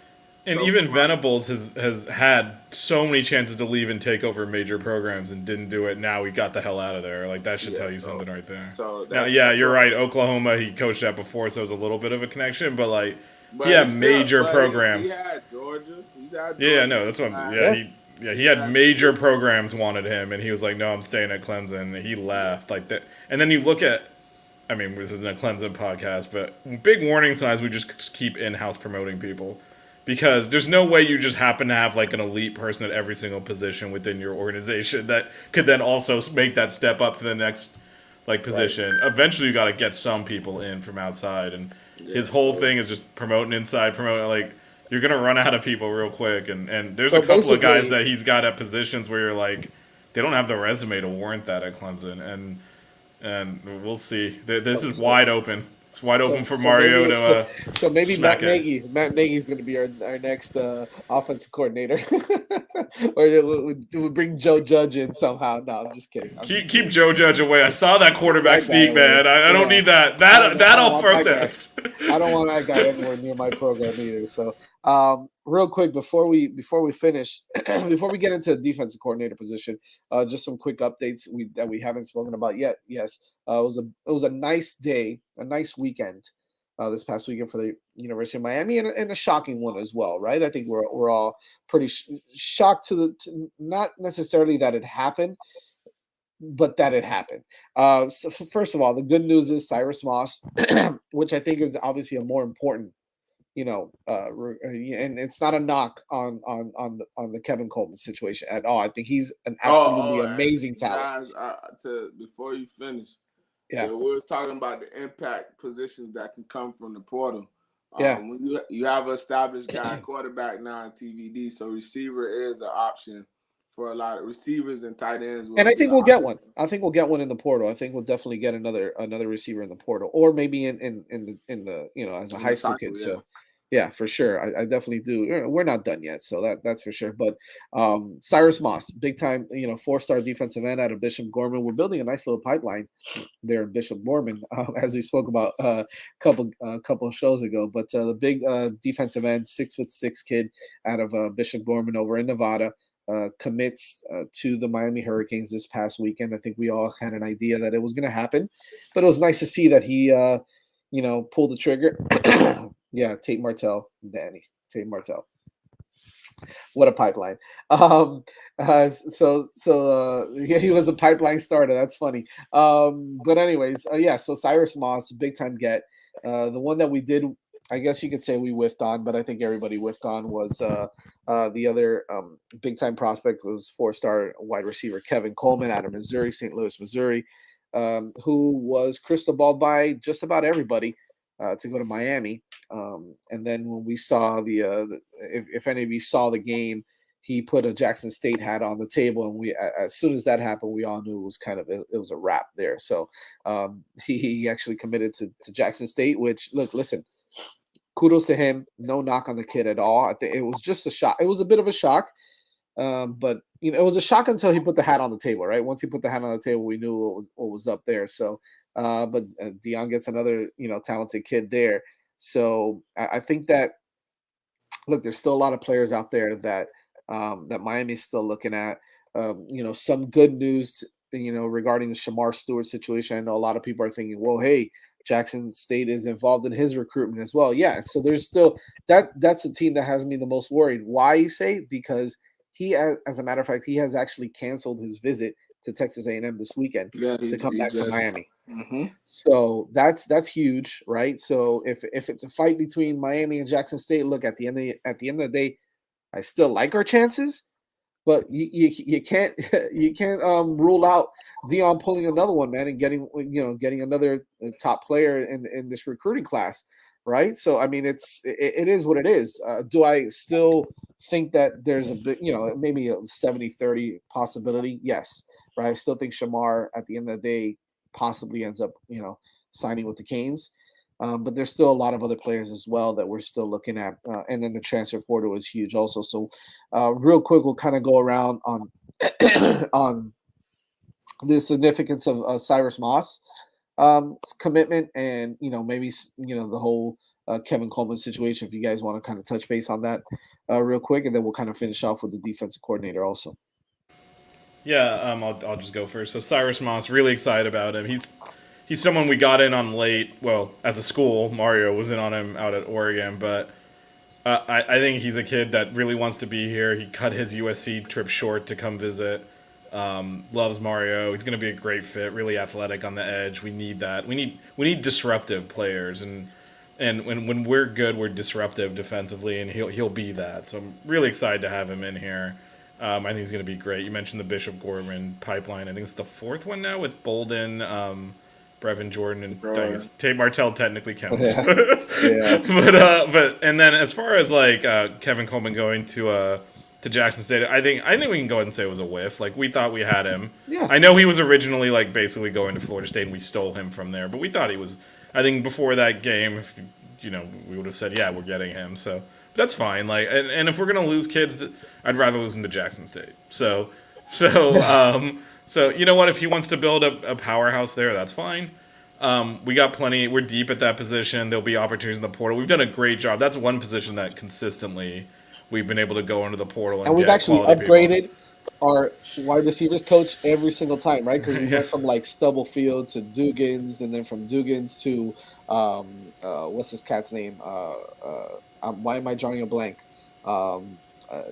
And so even for my Venables has had so many chances to leave and take over major programs and didn't do it. Now he got the hell out of there. Like, that should yeah, tell you something right there. so Now, that yeah, that's you're what. right. Oklahoma, he coached at before, so it was a little bit of a connection. But like, he But he had still, major but he programs. had Georgia. He's had Yeah, Georgia. no, that's what. Yeah. He He had had major some. programs wanted him, and he was like, "No, I'm staying at Clemson." And he left like that. And then you look at, I mean, this isn't a Clemson podcast, but big warning signs. We just keep in-house promoting people because there's no way you just happen to have like an elite person at every single position within your organization that could then also make that step up to the next like position. Eventually, you got to get some people in from outside, and Yeah, his whole so thing is just promoting inside, promoting like you're gonna run out of people real quick. And there's a So couple of guys basically, that he's got at positions where you're like, they don't have the resume to warrant that at Clemson, and we'll see. This so is so wide open. It's wide open for So maybe Mario to so maybe smack it. Matt Nagy's going to be our next offensive coordinator, or we'll bring Joe Judge in somehow. No, I'm just kidding. I'm just Keep kidding. Joe Judge away. I saw that quarterback That guy sneak, away. man. I don't Yeah. need that. I That don't I'll want that guy. protest. I don't want that guy anywhere near my program either. So, real quick before we finish, before we get into the defensive coordinator position, just some quick updates that we haven't spoken about yet. Yes, it was a nice day, a nice weekend, this past weekend for the University of Miami, and a shocking one as well, right? I think we're all pretty shocked to not necessarily that it happened, but that it happened. So first of all, the good news is Cyrus Moss, which I think is obviously a more important, and it's not a knock on the Kevin Coleman situation at all. I think he's an absolutely amazing talent. Guys, before you finish, Yeah, we was talking about the impact positions that can come from the portal. yeah. When you have an established guy quarterback now in TVD, so receiver is an option for a lot of receivers and tight ends. And I think we'll get one. I think we'll get one in the portal. I think we'll definitely get another receiver in the portal, or maybe in the as a high school kid. Yeah. So, yeah, for sure. I definitely do. We're not done yet, so that's for sure. But Cyrus Moss, big time, 4-star defensive end out of Bishop Gorman. We're building a nice little pipeline there in Bishop Gorman, as we spoke about a couple of shows ago. But the big defensive end, 6'6" kid out of Bishop Gorman over in Nevada. Commits to the Miami Hurricanes this past weekend. I think we all had an idea that it was going to happen, but it was nice to see that he, pulled the trigger. Yeah, Tate Martell. What a pipeline. Yeah, he was a pipeline starter. That's funny. But anyways, yeah. So Cyrus Moss, big time get. The one that we did, I guess you could say we whiffed on, but I think everybody whiffed on was the other big time prospect was 4-star wide receiver Kevin Coleman out of Missouri, St. Louis, Missouri, who was crystal balled by just about everybody to go to Miami. And then when we saw if any of you saw the game, he put a Jackson State hat on the table, and as soon as that happened, we all knew it was it was a wrap there. So he actually committed to Jackson State, which listen. Kudos to him. No knock on the kid at all. I think it was just a shock. It was a bit of a shock, but it was a shock until he put the hat on the table. Right, once he put the hat on the table, we knew what was up there. So, but Dion gets another talented kid there. So I think that there's still a lot of players out there that Miami's still looking at. Some good news. Regarding the Shamar Stewart situation, I know a lot of people are thinking, well, hey, Jackson State is involved in his recruitment as well. Yeah, so there's still that's a team that has me the most worried. Why, you say? Because he, as a matter of fact, he has actually canceled his visit to Texas A&M this weekend to come back to Miami. Mm-hmm. So that's huge, right? So if it's a fight between Miami and Jackson State, look, at the end of the day, I still like our chances. But you can't rule out Dion pulling another one, man, and getting another top player in this recruiting class, right? So I mean, it is what it is. Do I still think that there's a bit, maybe a 70-30 possibility? Yes, right. I still think Shamar at the end of the day possibly ends up signing with the Canes. But there's still a lot of other players as well that we're still looking at. And then the transfer portal is huge also. So real quick, we'll kind of go around on on the significance of Cyrus Moss commitment and, maybe, the whole Kevin Coleman situation, if you guys want to kind of touch base on that real quick. And then we'll kind of finish off with the defensive coordinator also. Yeah, I'll just go first. So Cyrus Moss, really excited about him. He's someone we got in on late. Well, as a school, Mario was in on him out at Oregon, but I think he's a kid that really wants to be here. He cut his USC trip short to come visit. Loves Mario. He's going to be a great fit. Really athletic on the edge. We need that. We need disruptive players, and when we're good, we're disruptive defensively, and he'll be that. So I'm really excited to have him in here. I think he's going to be great. You mentioned the Bishop Gorman pipeline. I think it's the fourth one now with Bolden. Brevin Jordan and Tate Martell technically counts. Yeah. But and then as far as Kevin Coleman going to Jackson State, I think we can go ahead and say it was a whiff. Like, we thought we had him. Yeah. I know he was originally basically going to Florida State and we stole him from there, but we thought he was I think before that game, if we would have said, yeah, we're getting him. So that's fine. Like, and if we're gonna lose kids, I'd rather lose them to Jackson State. So you know what? If he wants to build a powerhouse there, that's fine. We got plenty. We're deep at that position. There'll be opportunities in the portal. We've done a great job. That's one position that consistently we've been able to go into the portal and And we've get actually quality people. upgraded our wide receivers coach every single time, right? Because we Yeah, went from like Stubblefield to Dugans, and then from Dugans to what's this cat's name? Why am I drawing a blank?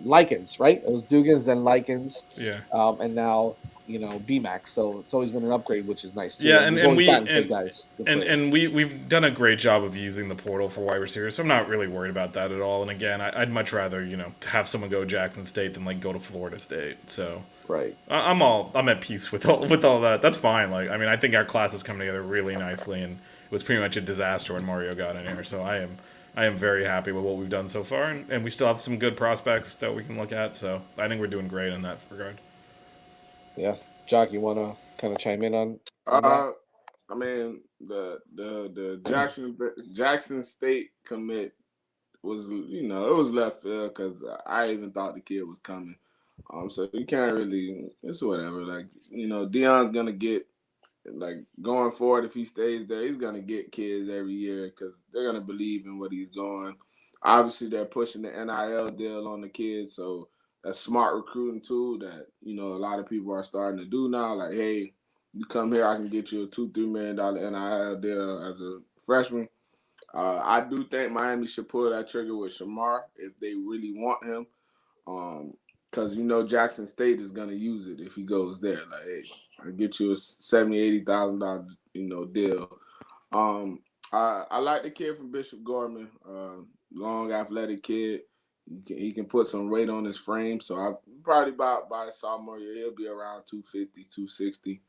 Likens, right? It was Dugans, then Likens, yeah. and now BMAX. So it's always been an upgrade, which is nice too. Yeah, And and, we've and always we gotten good guys, good and players. and we've done a great job of using the portal for wide receivers, so I'm not really worried about that at all. And again, I'd much rather have someone go Jackson State than like go to Florida State. So Right. I'm at peace with all that. That's fine. Like I mean, I think our class is coming together really nicely, and it was pretty much a disaster when Mario got in here. So I am very happy with what we've done so far, and we still have some good prospects that we can look at. So I think we're doing great in that regard. Yeah. Jock, you want to kind of chime in on that? Uh, I mean the Jackson State commit was it was left field because I even thought the kid was coming. So you can't really it's whatever. Like Dion's gonna get like going forward if he stays there, he's gonna get kids every year because they're gonna believe in what he's going. Obviously, they're pushing the NIL deal on the kids, so that's smart recruiting tool that a lot of people are starting to do now. Like, hey, you come here, I can get you a $2-3 million NIL deal as a freshman. I do think Miami should pull that trigger with Shamar if they really want him. Because Jackson State is gonna use it if he goes there. Like, hey, I get you a $70,000-$80,000 deal. I like the kid from Bishop Gorman. Long athletic kid. He can put some weight on his frame. So I probably by his sophomore year he'll be around 250, 260.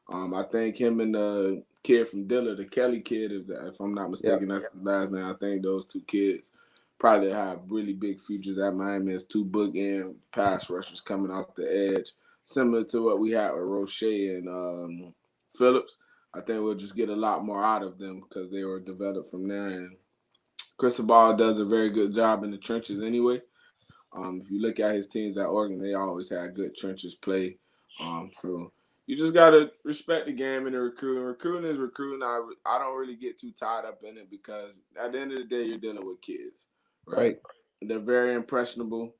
I think him and the kid from Diller, the Kelly kid, if I'm not Yeah. mistaken, that's his last name. I think those two kids probably have really big futures at Miami as two bookend pass rushers coming off the edge, similar to what we had with Roche and Phillips. I think we'll just get a lot more out of them because they were developed from there. And Cristobal does a very good job in the trenches anyway. If you look at his teams at Oregon, they always had good trenches play. So you just gotta respect the game and the recruiting. Recruiting is recruiting. I don't really get too tied up in it because at the end of the day, you're dealing with kids, right? Right. They're very impressionable.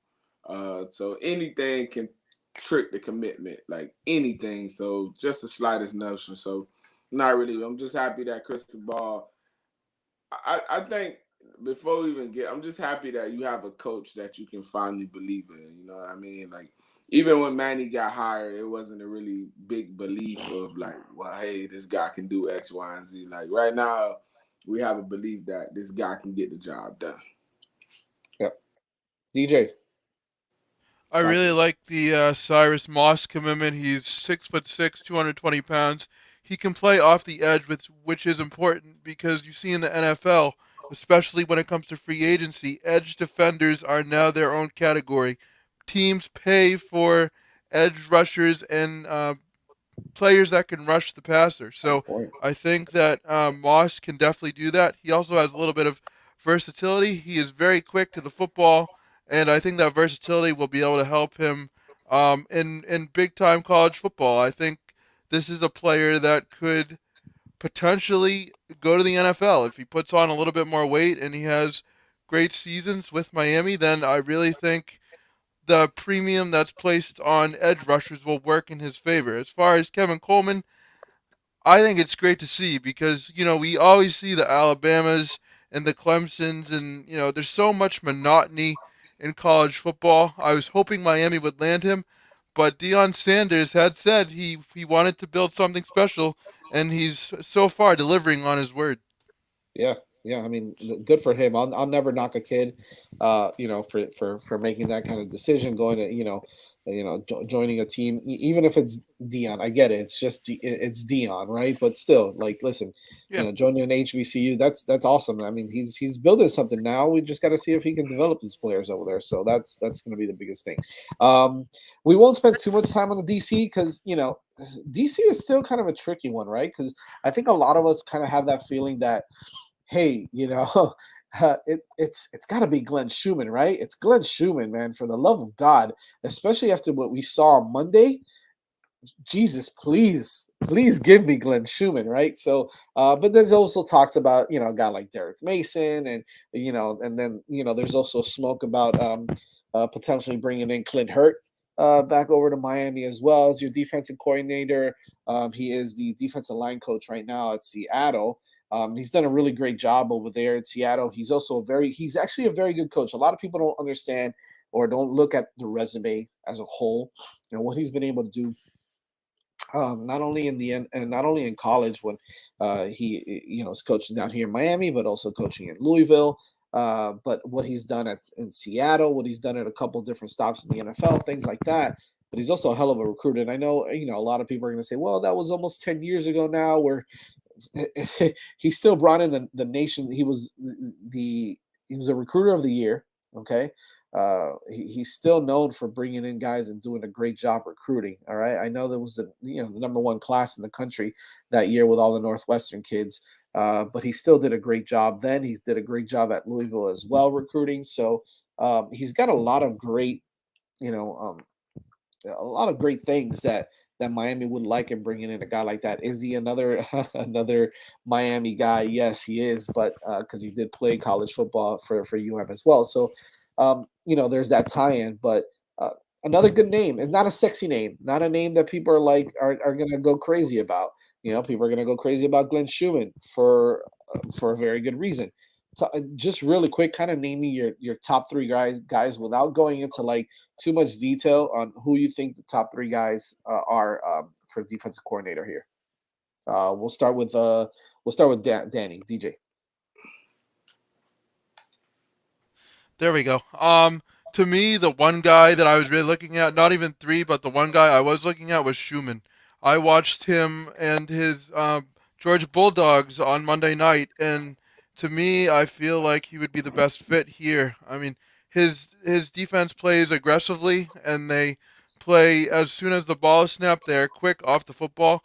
So anything can trick the commitment, like anything. So just the slightest notion. So not really. I'm just happy that Cristobal I think before we even get, I'm just happy that you have a coach that you can finally believe in. You know what I mean? Like even when Manny got hired, it wasn't a really big belief of like, well, hey, this guy can do X, Y, and Z. Like right now, we have a belief that this guy can get the job done. Yeah. DJ, I talk to really me. like the Cyrus Moss commitment. He's 6'6", 220 pounds. He can play off the edge, which is important because you see in the NFL, especially when it comes to free agency, edge defenders are now their own category. Teams pay for edge rushers and players that can rush the passer. On So point. I think that Moss can definitely do that. He also has a little bit of versatility. He is very quick to the football, and I think that versatility will be able to help him in big time college football. I think this is a player that could potentially go to the NFL if he puts on a little bit more weight and he has great seasons with Miami. Then I really think the premium that's placed on edge rushers will work in his favor. As far as Kevin Coleman, I think it's great to see because, we always see the Alabamas and the Clemsons, and, there's so much monotony in college football. I was hoping Miami would land him, but Deion Sanders had said he wanted to build something special, and he's so far delivering on his word. Yeah, yeah. I mean, good for him. I'll never knock a kid, for making that kind of decision, going to joining a team, even if it's Dion. I get it. It's just it's Dion, right? But still, like, listen, Yeah. joining an HBCU, that's awesome. I mean, he's building something now. We just got to see if he can develop these players over there. So that's going to be the biggest thing. Um, we won't spend too much time on the DC because DC is still kind of a tricky one, right? Because I think a lot of us kind of have that feeling that, hey, it's got to be Glenn Schumann, right? It's Glenn Schumann, man. For the love of God, especially after what we saw on Monday, Jesus, please give me Glenn Schumann, right? So, but there's also talks about a guy like Derek Mason, and and then there's also smoke about potentially bringing in Clint Hurt back over to Miami as well as your defensive coordinator. He is the defensive line coach right now at Seattle. He's done a really great job over there at Seattle. He's actually a very good coach. A lot of people don't understand or don't look at the resume as a whole and what he's been able to do, not only in the end and not only in college when he is coaching down here in Miami, but also coaching in Louisville. But what he's done in Seattle, what he's done at a couple different stops in the NFL, things like that. But he's also a hell of a recruiter. And I know a lot of people are going to say, well, that was almost 10 years ago now, where he still brought in the nation. He was a recruiter of the year. Okay. He's still known for bringing in guys and doing a great job recruiting. All right. I know there was the number one class in the country that year with all the Northwestern kids. But he still did a great job then. He did a great job at Louisville as well, recruiting. So he's got a lot of great, you know, um, a lot of great things that Miami would like in bringing in a guy like that. Is he another another Miami guy? Yes, he is, but because he did play college football for UM as well. So there's that tie-in. But another good name. It's not a sexy name, not a name that people are gonna go crazy about. People are gonna go crazy about Glenn Schumann for a very good reason. So, just really quick, kind of name me your top three guys without going into like too much detail on who you think the top three guys are for defensive coordinator here. We'll start with Danny DJ. There we go. To me, the one guy that I was really looking at, not even three, but the one guy I was looking at was Schumann. I watched him and his Georgia Bulldogs on Monday night, and to me, I feel like he would be the best fit here. I mean, his defense plays aggressively, and they play as soon as the ball is snapped. They're quick off the football.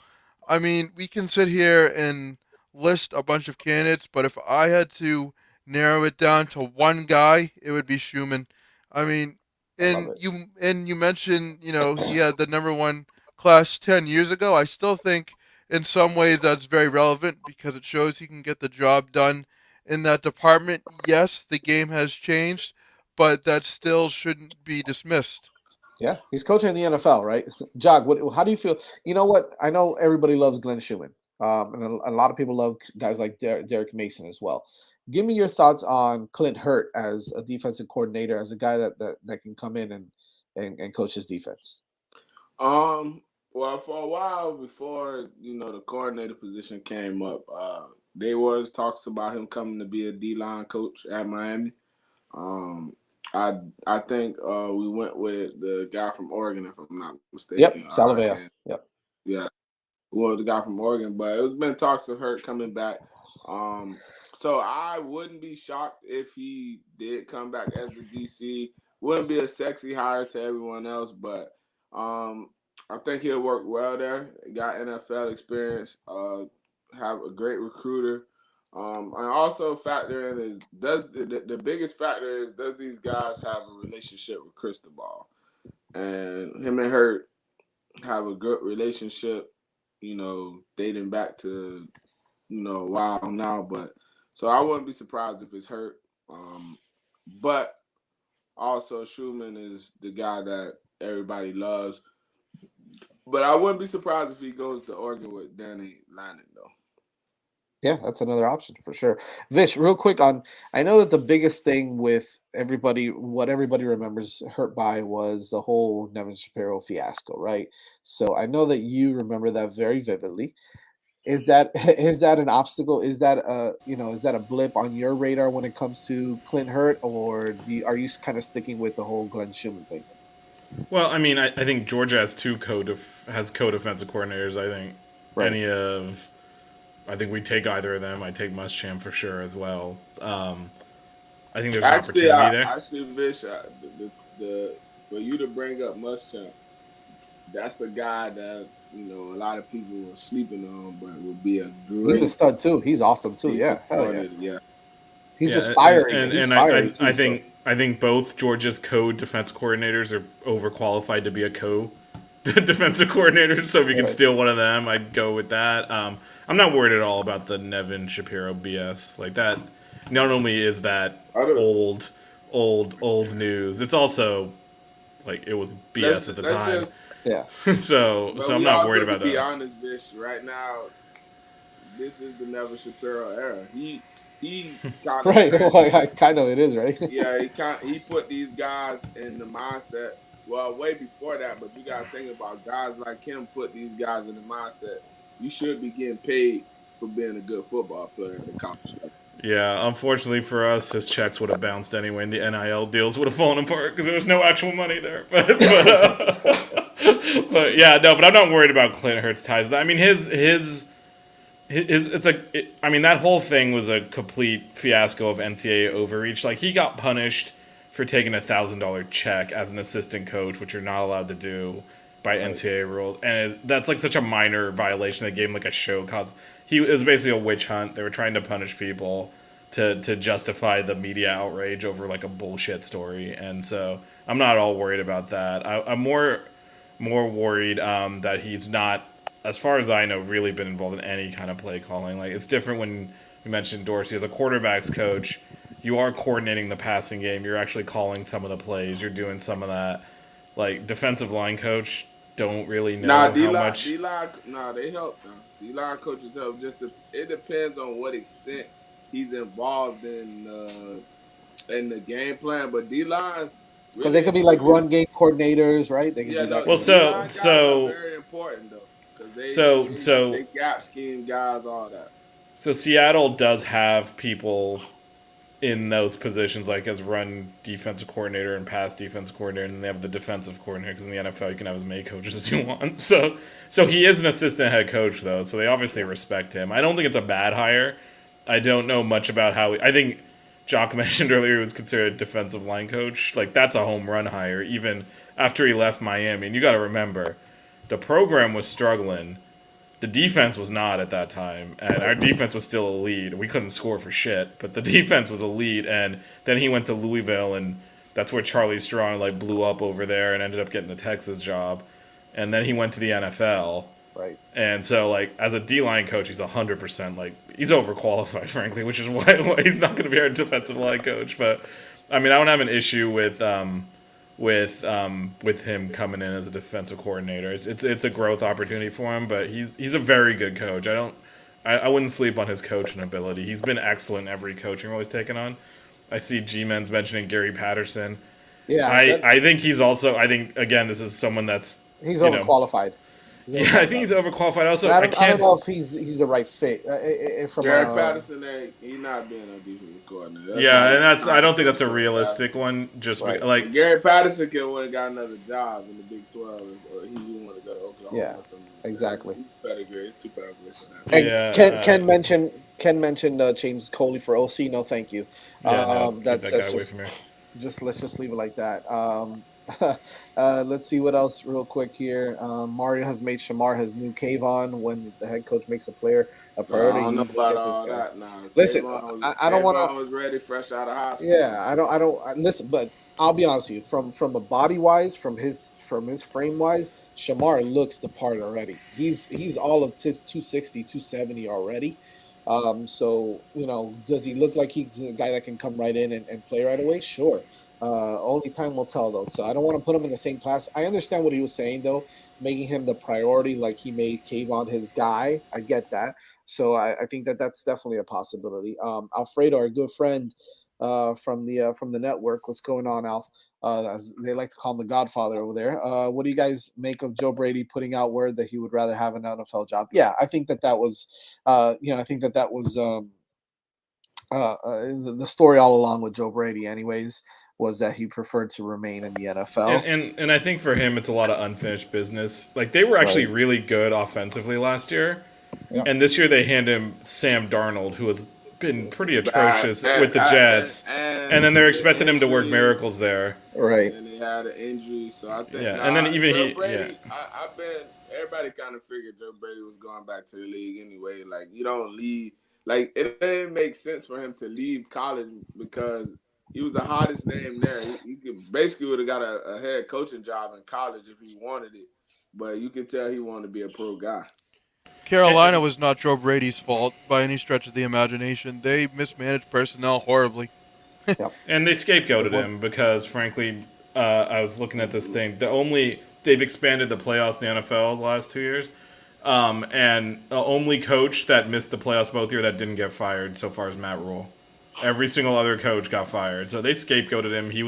I mean, we can sit here and list a bunch of candidates, but if I had to narrow it down to one guy, it would be Schumann. I mean, I love and it. you mentioned, he had the number one class 10 years ago. I still think in some ways that's very relevant because it shows he can get the job done in that department. Yes, the game has changed, but that still shouldn't be dismissed. Yeah, he's coaching in the NFL, right? Jog, how do you feel? You know what? I know everybody loves Glenn Schumann, and a lot of people love guys like Derek Mason as well. Give me your thoughts on Clint Hurt as a defensive coordinator, as a guy that can come in and coach his defense. Um, well, for a while before the coordinator position came up, there was talks about him coming to be a D line coach at Miami. Um, I think we went with the guy from Oregon, if I'm not mistaken. Yep, I Salavea. can't. Yep. Yeah, well, the guy from Oregon, but it's been talks of Hurt coming back. Um, so I wouldn't be shocked if he did come back as the DC. Wouldn't be a sexy hire to everyone else, but um, I think he'll work well there. Got NFL experience. Have a great recruiter. And also factor in is does the biggest factor is does these guys have a relationship with Cristobal, and him and Hurt have a good relationship, dating back to, a while now. But so I wouldn't be surprised if it's Hurt. But also Schumann is the guy that everybody loves. But I wouldn't be surprised if he goes to Oregon with Danny Lanning though. Yeah, that's another option for sure. Vish, real quick on, I know that the biggest thing with everybody, what everybody remembers Hurt by was the whole Nevin Shapiro fiasco, right? So I know that you remember that very vividly. Is that is that an obstacle? Is that a blip on your radar when it comes to Clint Hurt, or are you kind of sticking with the whole Glenn Schumann thing? Well, I mean, I think Georgia has co-defensive coordinators. I think Right. I think we take either of them. I take Muschamp for sure as well. I think there's an Actually, opportunity there. Vish, the for you to bring up Muschamp, that's a guy that a lot of people are sleeping on, but would be a He's a great stud too. He's awesome too. defense Yeah, hell yeah. coordinator. Yeah, He's Yeah, just fiery. and, He's and fiery I too. So think I think both Georgia's co-defense coordinators are overqualified to be a co-defensive coordinator. So if you can right. steal one of them, I'd go with that. I'm not worried at all about the Nevin Shapiro BS like that. Not only is that I don't. old news, it's also like it was BS at the Let's time. just. Yeah. But So I'm we not also worried to about be that. honest, Vish. Right now, this is the Never Shapiro era. He kind of Right. Well, I kind of it is, right? yeah, he put these guys in the mindset. Well, way before that, but you got to think about guys like him put these guys in the mindset. You should be getting paid for being a good football player at the college level. Yeah, unfortunately for us, his checks would have bounced anyway, and the NIL deals would have fallen apart because there was no actual money there. But yeah, no. But I'm not worried about Clint Hurt's ties. I mean, his it's I mean, that whole thing was a complete fiasco of NCAA overreach. Like he got punished for taking $1,000 check as an assistant coach, which you're not allowed to do by Right. NCAA rules, and that's like such a minor violation. They gave him like a show cause. It was basically a witch hunt. They were trying to punish people to justify the media outrage over like a bullshit story, and so I'm not all worried about that. I'm more worried that he's not, as far as I know, really been involved in any kind of play calling. Like it's different when you mentioned Dorsey as a quarterbacks coach. You are coordinating the passing game. You're actually calling some of the plays. You're doing some of that. Like defensive line coach, don't really Nah, know how much. Nah, they help now. D line coaches help. It depends on what extent he's involved in the game plan. But D line Because they really could and be like truly, run game coordinators, right? They can yeah, be that no, Well, kind of D stuff. so line guys are so very important though, because so they so gap scheme guys, all that. so Seattle does have people in those positions, like as run defensive coordinator and pass defensive coordinator, and then they have the defensive coordinator. Because in the NFL, you can have as many coaches as you want. So he is an assistant head coach, though. So they obviously respect him. I don't think it's a bad hire. I don't know much about how. I think Jock mentioned earlier he was considered a defensive line coach. Like that's a home run hire, even after he left Miami. And you got to remember, the program was struggling. The defense was not at that time, and our defense was still elite. We couldn't score for shit, but the defense was elite. And then he went to Louisville, and that's where Charlie Strong like blew up over there and ended up getting the Texas job. And then he went to the NFL, Right. and so like as a D line coach, he's 100% like he's overqualified, frankly, which is why he's not going to be our defensive line coach. But I mean, I don't have an issue with him coming in as a defensive coordinator. It's a growth opportunity for him, but he's a very good coach. I wouldn't sleep on his coaching ability. He's been excellent in every coaching role he's taken on. I see G-Men's mentioning Gary Patterson. Yeah, I think he's also, I think again this is someone that's, he's you know, overqualified. He's yeah, I think overqualified. he's overqualified. Also, And I I don't can't. know if he's the right fit from Derek Patterson, he not being a defensive coordinator. That's Yeah, not and that's, I don't think that's a nonsense. realistic one. Just Right. like Gary Patterson could have got another job in the Big 12, or he want to go to Oklahoma Yeah, or something. exactly. He's pedigree, too pedigree for that. And Yeah, Ken mentioned James Coley for OC. No, thank you. yeah, no, keep That's that guy away just from here. let's just leave it like that. Let's see what else real quick here. Mario has made Shamar his new cave on. When the head coach makes a player a I priority, don't know he about gets his all guys. that now. Listen, I don't want to. was ready, fresh out of high school. Yeah, listen, but I'll be honest with you. From a body wise, from his frame wise, Shamar looks the part already. He's all of 260, 270 already. So does he look like he's a guy that can come right in and play right away? Sure. Only time will tell, though. So I don't want to put him in the same class. I understand what he was saying, though, making him the priority, like he made Kayvon his guy. I get that. So I think that's definitely a possibility. Alfredo, our good friend from the network, what's going on, Alf? As they like to call him the Godfather over there. What do you guys make of Joe Brady putting out word that he would rather have an NFL job? Yeah, I think that was, I think that was the story all along with Joe Brady, anyways. was that he preferred to remain in the NFL. And I think for him, it's a lot of unfinished business. Like, they were actually really good offensively last year. Yeah. And this year they hand him Sam Darnold, who has been pretty atrocious Bad. with the Jets. And then they're expecting him to work injuries. miracles there. Right. And they had an injury, so I think. Yeah, and then even Joe he- Brady, I bet everybody kind of figured Joe Brady was going back to the league anyway. Like, you don't leave. Like, it didn't make sense for him to leave college because he was the hottest name there. He basically would have got a head coaching job in college if he wanted it, but you could tell he wanted to be a pro guy. Carolina was not Joe Brady's fault by any stretch of the imagination. They mismanaged personnel horribly. And they scapegoated him because, frankly, I was looking at this thing. They've expanded the playoffs in the NFL the last 2 years. And the only coach that missed the playoffs both year that didn't get fired so far is Matt Rule. Every single other coach got fired. So they scapegoated him. He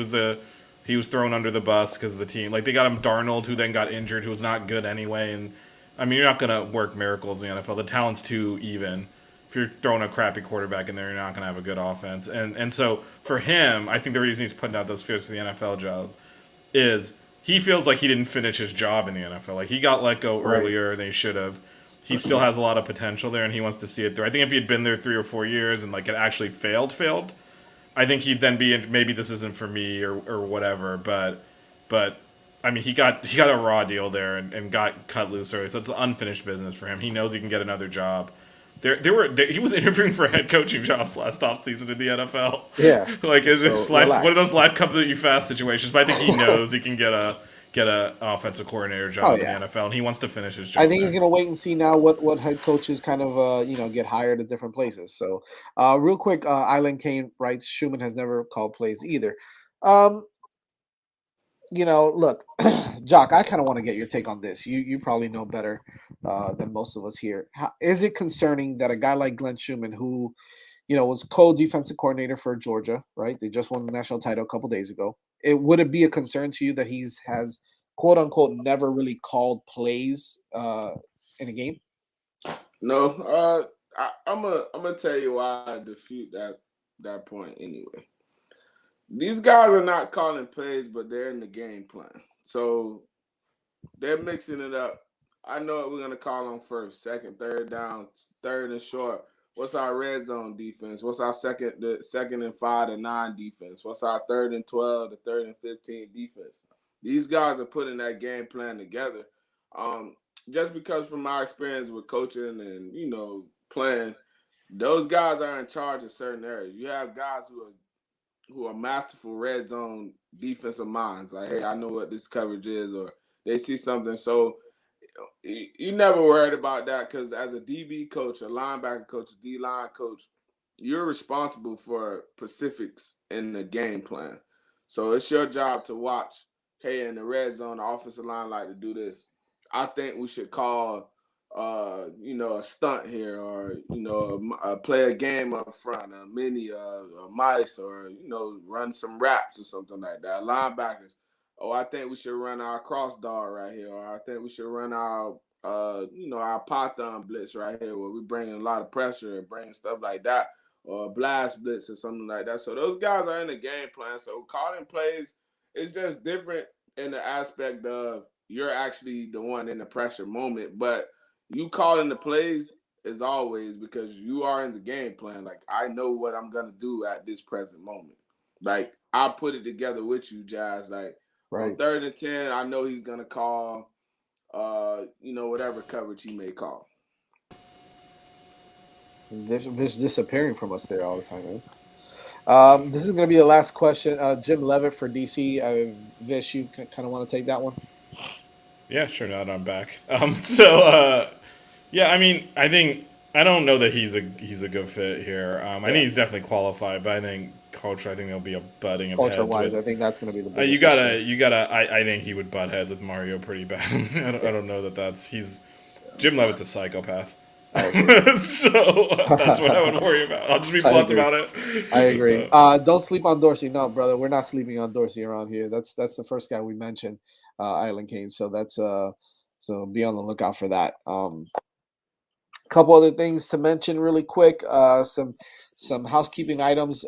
was thrown under the bus because of the team. Like, they got him Darnold, who then got injured, who was not good anyway. And I mean, you're not going to work miracles in the NFL. The talent's too even. If you're throwing a crappy quarterback in there, you're not going to have a good offense. And so for him, I think the reason he's putting out those fears for the NFL job is he feels like he didn't finish his job in the NFL. Like, he got let go earlier than he should have. He still has a lot of potential there, and he wants to see it through. I think if he had been there 3 or 4 years and, like, it actually failed, I think he'd then be in, maybe this isn't for me or whatever. But I mean, he got a raw deal there and got cut loose early, so it's unfinished business for him. He knows he can get another job. He was interviewing for head coaching jobs last offseason in the NFL. Yeah, like one of those life comes at you fast situations. But I think he knows he can get a offensive coordinator job in the NFL, and he wants to finish his job. I think he's going to wait and see now what head coaches kind of get hired at different places. So, real quick, Island Kane writes, Schumann has never called plays either. Look, Jock, I kind of want to get your take on this. You probably know better than most of us here. Is it concerning that a guy like Glenn Schumann, who, was co-defensive coordinator for Georgia, right? They just won the national title a couple days ago. Would it be a concern to you that has quote unquote never really called plays in a game? No, I'm gonna tell you why I defute that point anyway. These guys are not calling plays, but they're in the game plan. So they're mixing it up. I know what we're going to call on first, second, third down, third and short. What's our red zone defense? What's our second and 5 to 9 defense? What's our 3rd and 12 to 3rd and 15 defense? These guys are putting that game plan together. Just because from my experience with coaching and, playing, those guys are in charge of certain areas. You have guys who are masterful red zone defensive minds. Like, hey, I know what this coverage is, or they see something. So you never worried about that because as a DB coach, a linebacker coach, a D-line coach, you're responsible for specifics in the game plan. So it's your job to watch, hey, in the red zone, the offensive line like to do this. I think we should call a stunt here, or play a game up front, a mini, a mice, or run some raps or something like that. Linebackers, I think we should run our cross dart right here, or I think we should run our our python blitz right here, where we bring in a lot of pressure and bring stuff like that, or blast blitz or something like that. So those guys are in the game plan. So calling plays is just different in the aspect of you're actually the one in the pressure moment, but you calling the plays is always because you are in the game plan. Like, I know what I'm going to do at this present moment. Like, I'll put it together with you, Jazz. Like, on 3rd and 10, I know he's going to call, whatever coverage he may call. Vish disappearing from us there all the time, man. This is going to be the last question. Jim Levitt for DC. Vish, you kind of want to take that one? Yeah, sure. Now I'm back. Yeah, I mean, I don't know that he's a good fit here. I think he's definitely qualified, but I think there'll be a butting of heads. Culture-wise, I think that's going to be the biggest issue. I think he would butt heads with Mario pretty bad. I don't know that Jim Levitt's a psychopath. So that's what I would worry about. I'll just be blunt about it. I agree. Don't sleep on Dorsey. No, brother, we're not sleeping on Dorsey around here. That's the first guy we mentioned, Island Kane. So that's so be on the lookout for that. Couple other things to mention really quick. Some housekeeping items.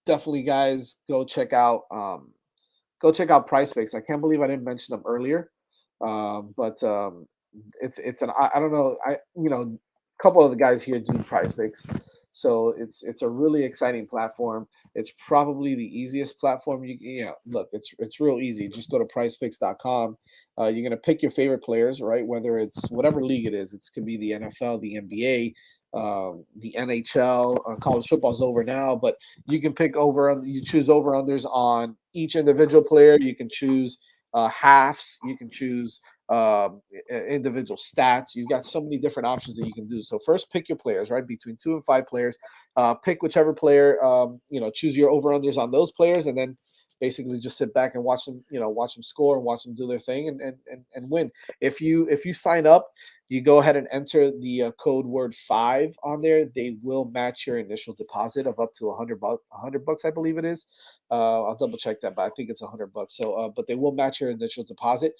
definitely, guys, go check out Price Picks. I can't believe I didn't mention them earlier. But it's an I don't know, a couple of the guys here do Price Picks, so it's a really exciting platform. It's probably the easiest platform. Look, it's real easy. Just go to PricePicks.com. You're gonna pick your favorite players, right? Whether it's whatever league it is, it could be the NFL, the NBA, the NHL. College football's over now, but you can you choose over unders on each individual player. You can choose halves. You can choose individual stats. You've got so many different options that you can do. So first, pick your players, right? Between 2 and 5 players, pick whichever player. Choose your over unders on those players, and then basically just sit back and watch them. Watch them score and watch them do their thing and win. If you sign up, you go ahead and enter the code word 5 on there. They will match your initial deposit of up to $100, I believe it is. I'll double check that, but I think it's $100. So, but they will match your initial deposit.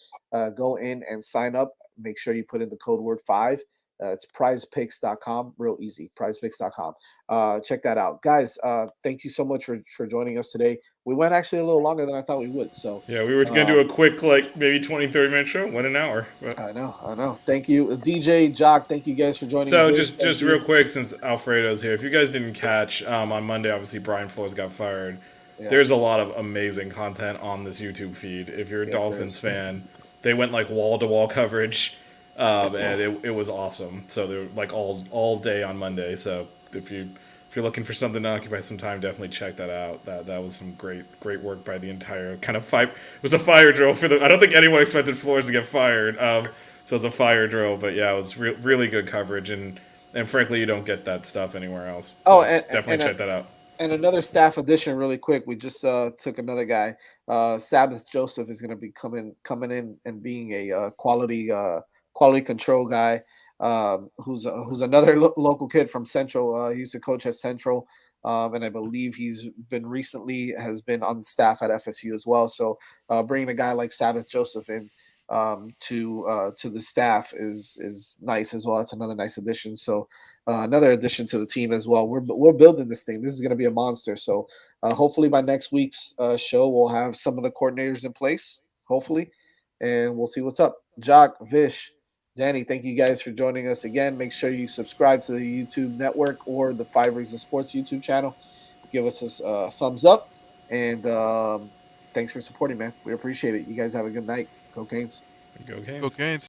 Go in and sign up. Make sure you put in the code word 5. It's prizepicks.com. Real easy. Prizepicks.com. Check that out. Guys, thank you so much for joining us today. We went actually a little longer than I thought we would. So, Yeah, we were gonna do a quick, like maybe 20, 30 minute show. Went an hour. But. I know. Thank you, DJ, Jock. Thank you guys for joining. So Vish, just real quick, since Alfredo's here, if you guys didn't catch on Monday, obviously Brian Flores got fired. Yeah. There's a lot of amazing content on this YouTube feed. If you're a Dolphins fan, they went like wall to wall coverage, and it was awesome. So they're like all day on Monday. So if you're looking for something to occupy some time, definitely check that out. That was some great work by the entire kind of It was a fire drill for I don't think anyone expected Flores to get fired. So it was a fire drill, but yeah, it was really good coverage, and frankly, you don't get that stuff anywhere else. So definitely check that out. And another staff addition, really quick. We just took another guy. Sabbath Joseph is going to be coming in and being a quality control guy. Who's another local kid from Central. He used to coach at Central, and I believe he's been has been on staff at FSU as well. So bringing a guy like Sabbath Joseph in to the staff is nice as well. It's another nice addition. So another addition to the team as well. We're building this thing. This is going to be a monster. So hopefully by next week's show we'll have some of the coordinators in place. Hopefully, and we'll see what's up. Jock, Vish, Danny, thank you guys for joining us again. Make sure you subscribe to the YouTube network or the 5 Reasons Sports YouTube channel. Give us a thumbs up, and thanks for supporting, man. We appreciate it. You guys have a good night. Go Canes. Go Canes. Go Canes.